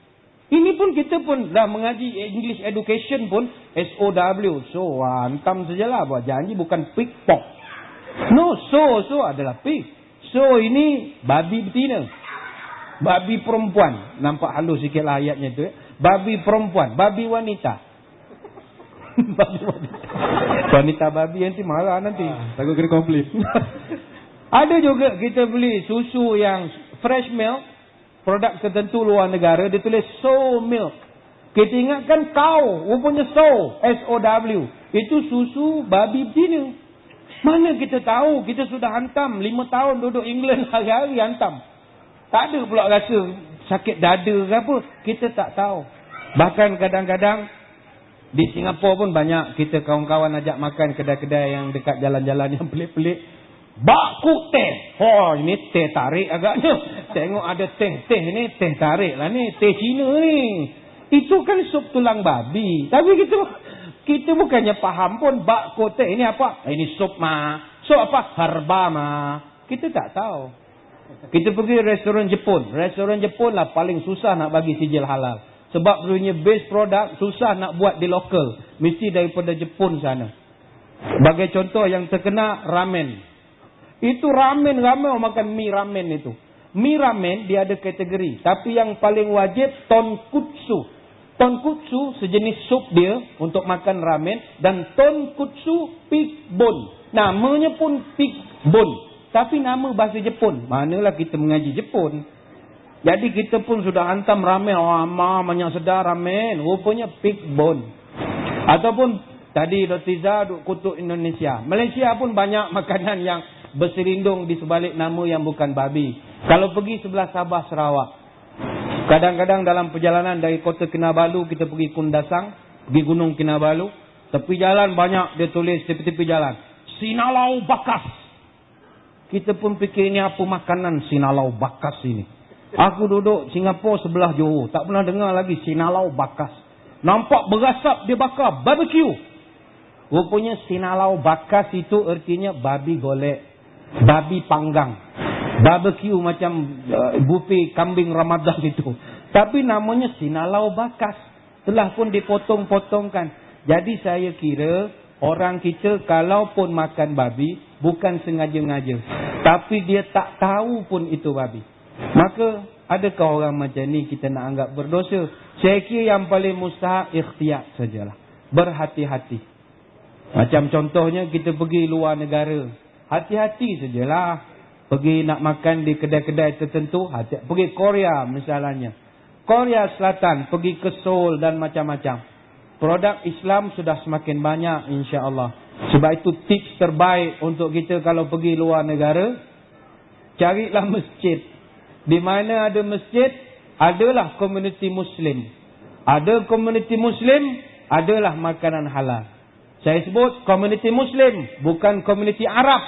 Speaker 2: Ini pun kita pun dah mengaji English education pun S-O-W. So, hantam sajalah buat janji bukan pig pork. No, so adalah pig. So ini babi betina. Babi perempuan. Nampak halus sikit lah ayatnya tu. Babi perempuan. Babi wanita. Babi wanita. Wanita babi nanti marah nanti.
Speaker 1: Takut kena komplain.
Speaker 2: Ada juga kita beli susu yang fresh milk. Produk tertentu luar negara. Dia tulis sow milk. Kita ingatkan cow. Rupanya sow. S-O-W. Itu susu babi betina. Mana kita tahu? Kita sudah hantam 5 tahun duduk England, hari-hari hantam. Tak ada pula rasa sakit dada ke apa. Kita tak tahu. Bahkan kadang-kadang di Singapura pun banyak kita kawan-kawan ajak makan kedai-kedai yang dekat jalan-jalan yang pelik-pelik. Bakku teh. Oh, ini teh tarik agaknya. Tengok ada teh ni, teh tarik lah ni. Teh Cina ni. Itu kan sup tulang babi. Tapi kita bukannya faham pun bak kote ini apa? Ini sup mah. Sup apa? Herba mah. Kita tak tahu. Kita pergi restoran Jepun. Restoran Jepun lah paling susah nak bagi sijil halal. Sebab punya base produk susah nak buat di lokal. Mesti daripada Jepun sana. Sebagai contoh yang terkena ramen. Itu ramen, ramai orang makan mie ramen itu. Mie ramen dia ada kategori. Tapi yang paling wajib tonkutsu. Tonkutsu sejenis sup dia untuk makan ramen. Dan tonkutsu pig bone. Namanya pun pig bone. Tapi nama bahasa Jepun. Manalah kita mengaji Jepun. Jadi kita pun sudah hantam ramen. Oh, banyak sedar ramen. Rupanya pig bone. Ataupun tadi Dr. Iza duk kutuk Indonesia. Malaysia pun banyak makanan yang berselindung di sebalik nama yang bukan babi. Kalau pergi sebelah Sabah, Sarawak. Kadang-kadang dalam perjalanan dari kota Kinabalu, kita pergi Kundasang. Pergi Gunung Kinabalu. Tepi jalan banyak dia tulis tepi-tepi jalan. Sinalau bakas. Kita pun fikir ini apa makanan sinalau bakas ini. Aku duduk Singapura sebelah Johor. Tak pernah dengar lagi sinalau bakas. Nampak berasap dia bakar. Barbecue. Rupanya sinalau bakas itu artinya babi golek. Babi panggang. Barbecue macam buffet kambing Ramadan itu. Tapi namanya sinalau bakas. Telah pun dipotong-potongkan. Jadi saya kira orang kita kalaupun makan babi bukan sengaja-ngaja. Tapi dia tak tahu pun itu babi. Maka adakah orang macam ni kita nak anggap berdosa? Saya kira yang paling mustahak ikhtiyat sajalah. Berhati-hati. Macam contohnya kita pergi luar negara. Hati-hati sajalah. Pergi nak makan di kedai-kedai tertentu. Pergi Korea misalnya. Korea Selatan. Pergi ke Seoul dan macam-macam. Produk Islam sudah semakin banyak insya-Allah. Sebab itu tips terbaik untuk kita kalau pergi luar negara. Carilah masjid. Di mana ada masjid, adalah komuniti Muslim. Ada komuniti Muslim, adalah makanan halal. Saya sebut komuniti Muslim, bukan komuniti Arab.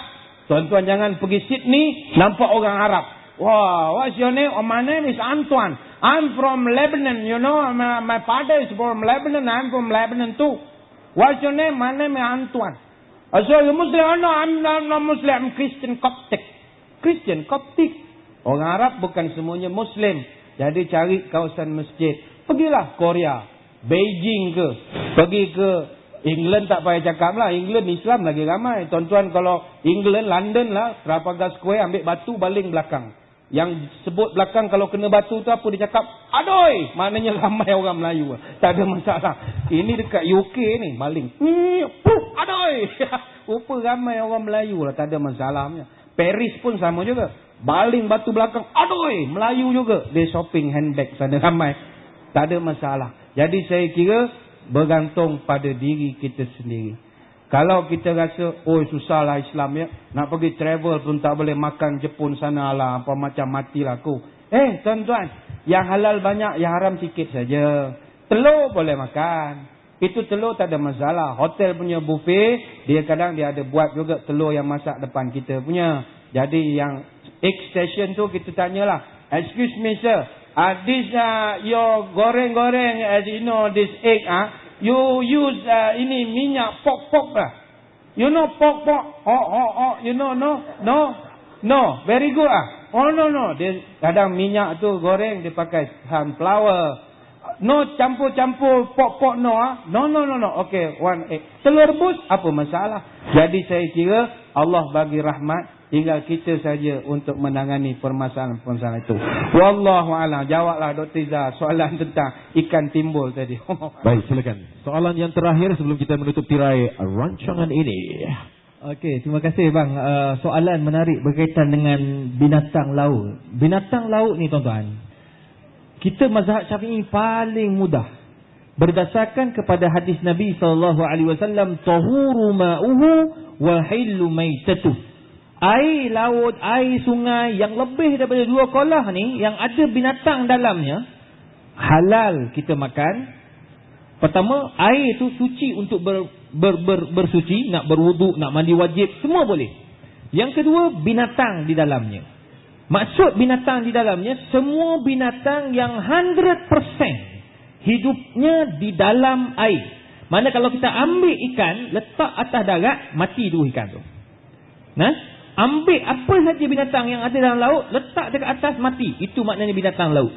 Speaker 2: Tuan-tuan jangan pergi Sydney, nampak orang Arab. Wow, what's your name? Oh, my name is Antoine. I'm from Lebanon, you know. My father is from Lebanon, I'm from Lebanon too. What's your name? My name is Antoine. So you're Muslim? Oh, no, I'm not Muslim, I'm Christian Coptic. Christian Coptic. Orang Arab bukan semuanya Muslim. Jadi cari kawasan masjid. Pergilah Korea, Beijing ke. Pergi ke England tak payah cakap lah. England Islam lagi ramai. Tuan-tuan kalau England, London lah. Trafalgar Square ambil batu baling belakang. Yang sebut belakang kalau kena batu tu apa dia cakap? Adoi! Maknanya ramai orang Melayu. Tak ada masalah. Ini dekat UK ni baling. Adoi! Rupa ramai orang Melayu lah. Tak ada masalahnya. Paris pun sama juga. Baling batu belakang. Adoi! Melayu juga. Dia shopping handbag sana ramai. Tak ada masalah. Jadi saya kira bergantung pada diri kita sendiri. Kalau kita rasa, oh susahlah Islam ya. Nak pergi travel pun tak boleh makan Jepun sana lah. Apa macam matilah aku. Tuan-tuan. Yang halal banyak, yang haram sikit saja. Telur boleh makan. Itu telur tak ada masalah. Hotel punya buffet, dia kadang dia ada buat juga telur yang masak depan kita punya. Jadi yang egg station tu kita tanyalah. Excuse me sir. This your goreng-goreng as you know this egg you use ini minyak pork lah. You know pork. You know no. Very good Oh no. Dia kadang minyak tu goreng dia pakai sunflower. No campur pork no No. Okay, one egg. Telur rebus apa masalah? Jadi saya kira Allah bagi rahmat. Tinggal kita saja untuk menangani permasalahan-permasalahan itu. Wallahu a'lam. Jawablah Dr. Iza soalan tentang ikan timbul tadi.
Speaker 1: Baik, silakan. Soalan yang terakhir sebelum kita menutup tirai rancangan ini.
Speaker 4: Okey, terima kasih bang. Soalan menarik berkaitan dengan binatang laut. Binatang laut ni tuan-tuan. Kita mazhab Syafi'i paling mudah. Berdasarkan kepada hadis Nabi SAW, tahuru ma'uhu wa hillu maitatuh. Air laut, air sungai yang lebih daripada 2 kolah ni, yang ada binatang dalamnya, halal kita makan. Pertama, air tu suci untuk bersuci, nak berwuduk, nak mandi wajib, semua boleh. Yang kedua, binatang di dalamnya. Maksud binatang di dalamnya, semua binatang yang 100% hidupnya di dalam air. Mana kalau kita ambil ikan, letak atas darat, mati dulu ikan tu. Ambil apa saja binatang yang ada dalam laut, letak dekat atas, mati. Itu maknanya binatang laut.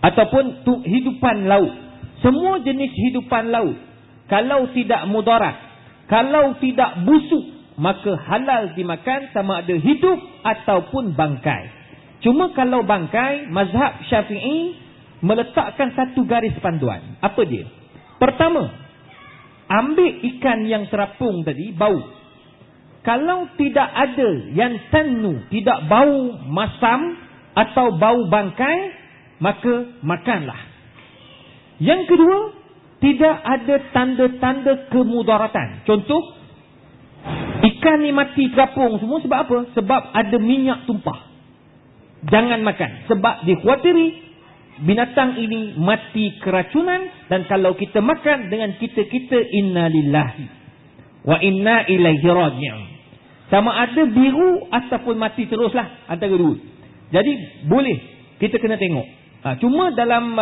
Speaker 4: ataupun hidupan laut. Semua jenis hidupan laut, kalau tidak mudarat, kalau tidak busuk, maka halal dimakan sama ada hidup ataupun bangkai. Cuma kalau bangkai, mazhab Syafi'i meletakkan satu garis panduan. Apa dia? Pertama, ambil ikan yang terapung tadi, bau. Kalau tidak ada yang tannu, tidak bau masam atau bau bangkai, maka makanlah. Yang kedua, tidak ada tanda-tanda kemudaratan. Contoh, ikan ni mati terapung semua sebab apa? Sebab ada minyak tumpah. Jangan makan. Sebab dikhawatiri binatang ini mati keracunan. Dan kalau kita makan dengan kita inna lillahi wa inna ilaihi raji'un. Sama ada biru ataupun mati teruslah, antara dua. Jadi boleh, kita kena tengok. Cuma dalam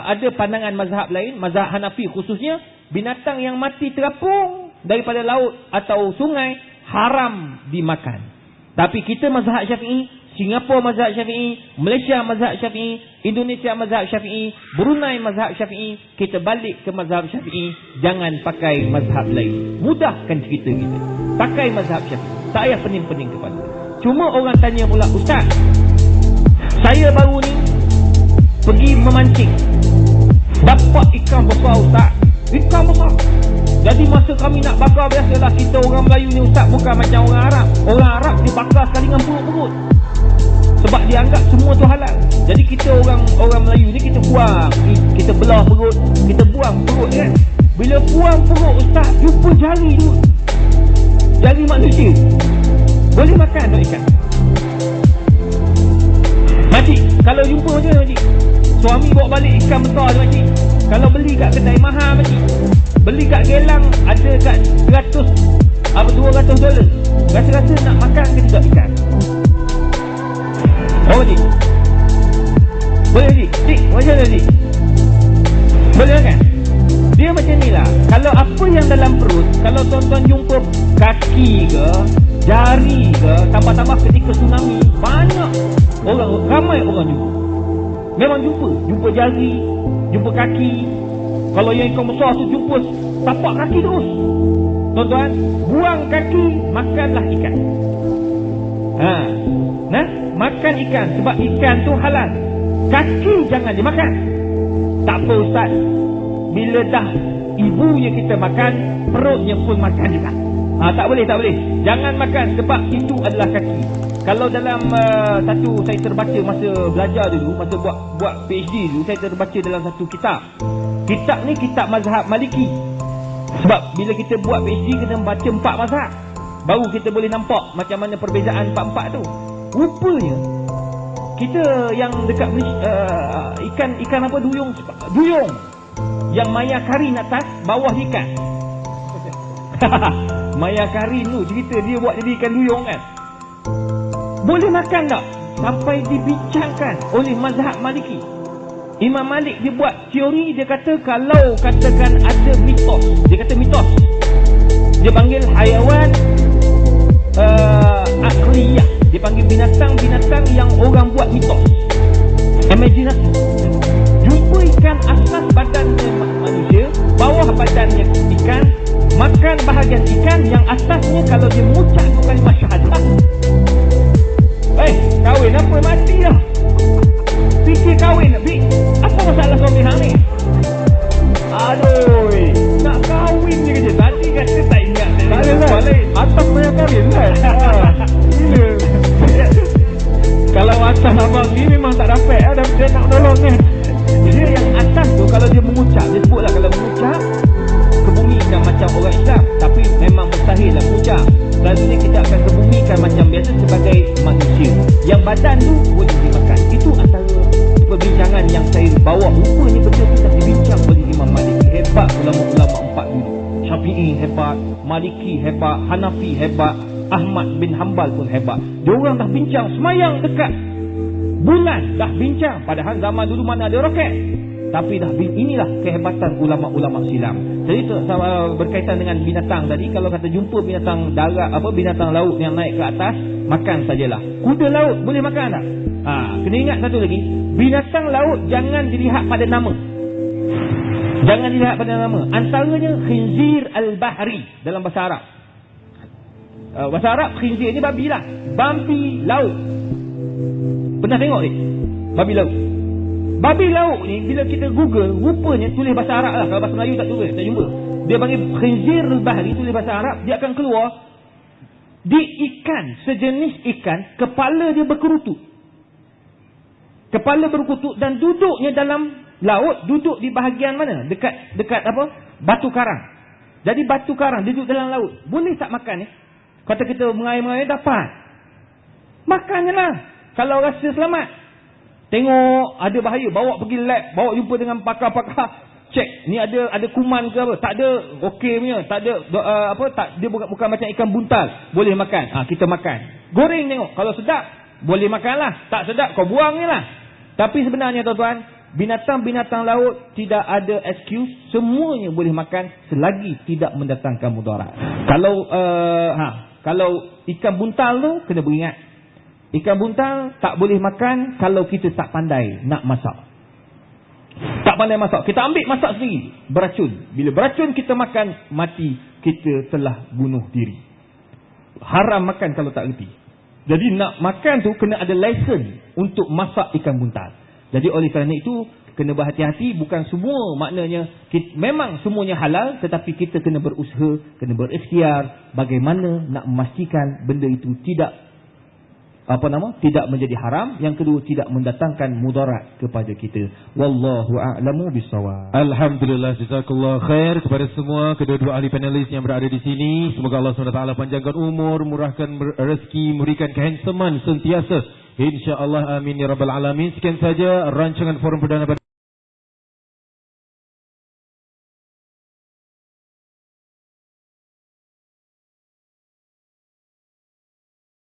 Speaker 4: ada pandangan mazhab lain, mazhab Hanafi khususnya, binatang yang mati terapung daripada laut atau sungai haram dimakan. Tapi kita mazhab Syafi'i, Singapura mazhab Syafi'i, Malaysia mazhab Syafi'i, Indonesia mazhab Syafi'i, Brunei mazhab Syafi'i, kita balik ke mazhab Syafi'i, jangan pakai mazhab lain. Mudahkan cerita kita. Pakai mazhab Syafi'i. Tak payah pening-pening kepala. Cuma orang tanya pula, Ustaz, saya baru ni pergi memancing, dapat ikan besar Ustaz. Ikan besar. Jadi masa kami nak bakar, biasalah kita orang Melayu ni Ustaz, bukan macam orang Arab. Orang Arab dia bakar sekali dengan perut-perut, sebab dia anggap semua tu halal. Jadi kita orang Melayu ni kita buang, kita belah perut, kita buang perut kan. Bila buang perut Ustaz, jumpa jari tu, jari manusia. Boleh makan tak ikan? Makcik, kalau jumpa macam mana makcik? Suami bawa balik ikan besar tu makcik. Kalau beli kat kedai mahal makcik, beli kat gelang ada kat $200. Rasa-rasa nak makan ke tidak ikan? Oh makcik, boleh makcik? Cik, macam mana makcik? Boleh makan? Dia macam ni lah. Kalau apa yang dalam perut, kalau tuan-tuan jumpa kaki ke, jari ke, tambah-tambah ketika tsunami, banyak orang, ramai orang jumpa. Memang jumpa jari, jumpa kaki. Kalau yang ikan besar tu jumpa tapak kaki terus. Tuan-tuan, buang kaki, makanlah ikan. Makan ikan, sebab ikan tu halal. Kaki jangan dimakan. Tak apa Ustaz, bila dah ibunya kita makan, perutnya pun makan juga. Tak boleh. Jangan makan sebab itu adalah kaki. Kalau dalam satu, saya terbaca masa belajar dulu, masa buat PhD dulu, saya terbaca dalam satu kitab. Kitab ni kitab mazhab Maliki. Sebab bila kita buat PhD, kita baca 4 mazhab, baru kita boleh nampak macam mana perbezaan 4-4 tu. Rupanya kita yang dekat ikan apa, duyung yang maya karin atas, bawah ikan. Maya karin tu cerita dia buat jadi ikan duyung kan. Boleh makan tak? Sampai dibincangkan oleh mazhab Maliki. Imam Malik dia buat teori, dia kata kalau katakan ada mitos, dia kata mitos, dia panggil hayawan akliyah, dia panggil binatang-binatang yang orang buat mitos, imaginasi. Jumpa ikan atas badannya manusia, bawah badannya ikan, makan bahagian ikan, yang atasnya kalau dia mengucap kalimah syahadah, kahwin apa, mati dah. Fikir kahwin, apa masalah suami hang ni? Aduh, nak kahwin je kerja. Tadi kata tak ingat. Tak ada lah, atas banyak kahwin lah. Gila. Kalau atas abang ni memang tak dapat lah, dia nak menolong kan. Dia yang atas tu, kalau dia mengucap, dia sebutlah kalau mengucap, kebumikan macam orang Islam. Tapi memang mustahil lah mengucap. Selalunya kita akan kebumikan macam biasa sebagai manusia. Yang badan tu boleh dimakan. Itu antara perbincangan yang saya bawa. Rupanya benda tu tak dibincang oleh Imam Maliki. Hebat ulama-ulama 4 dulu. Syafi'i hebat, Maliki hebat, Hanafi hebat, Ahmad bin Hanbal pun hebat. Diorang dah bincang semayang dekat bulan, dah bincang. Padahal zaman dulu mana ada roket. Tapi dah inilah kehebatan ulama-ulama silam. Jadi berkaitan dengan binatang tadi, kalau kata jumpa binatang darat, binatang laut yang naik ke atas, makan sajalah. Kuda laut boleh makan tak? Kena ingat satu lagi, binatang laut jangan dilihat pada nama. Jangan dilihat pada nama. Antaranya khinzir al-bahri dalam bahasa Arab. Bahasa Arab khinzir ni babi lah. Babi laut. Pernah tengok ni? Babi laut. Babi laut ni bila kita Google, rupanya tulis bahasa Arab lah. Kalau bahasa Melayu tak tulis, tak jumpa. Dia panggil khinzir al-bahri, tulis bahasa Arab, dia akan keluar di ikan, sejenis ikan, kepala dia berkerutut. Kepala berkerutut dan duduknya dalam laut, duduk di bahagian mana? Dekat batu karang. Jadi batu karang duduk dalam laut. Boleh tak makan ni? Kata kita mengair-mengair, dapat. Makan je lah. Kalau rasa selamat. Tengok ada bahaya, bawa pergi lab, bawa jumpa dengan pakar-pakar, cek ni ada kuman ke apa? Tak ada, okey punya, tak ada dia bukan macam ikan buntal, boleh makan. Kita makan. Goreng tengok, kalau sedap boleh makanlah, tak sedap kau buang je lah. Tapi sebenarnya tuan-tuan, binatang-binatang laut tidak ada excuse, semuanya boleh makan selagi tidak mendatangkan mudarat. Kalau ikan buntal tu kena beringat. Ikan buntal tak boleh makan kalau kita tak pandai nak masak. Tak pandai masak, kita ambil masak sendiri, beracun. Bila beracun kita makan, mati, kita telah bunuh diri. Haram makan kalau tak reti. Jadi nak makan tu kena ada lesen untuk masak ikan buntal. Jadi oleh kerana itu kena berhati-hati. Bukan semua maknanya memang semuanya halal, tetapi kita kena berusaha, kena berikhtiar bagaimana nak memastikan benda itu tidak menjadi haram. Yang kedua, tidak mendatangkan mudarat kepada kita. Wallahu a'lamu bissawab.
Speaker 1: Alhamdulillah, jazakallah khair kepada semua kedua-dua ahli panelis yang berada di sini. Semoga Allah SWT panjangkan umur, murahkan rezeki, memberikan kehandsoman sentiasa. InsyaAllah, amin ya rabbal alamin. Sekian saja rancangan forum perdana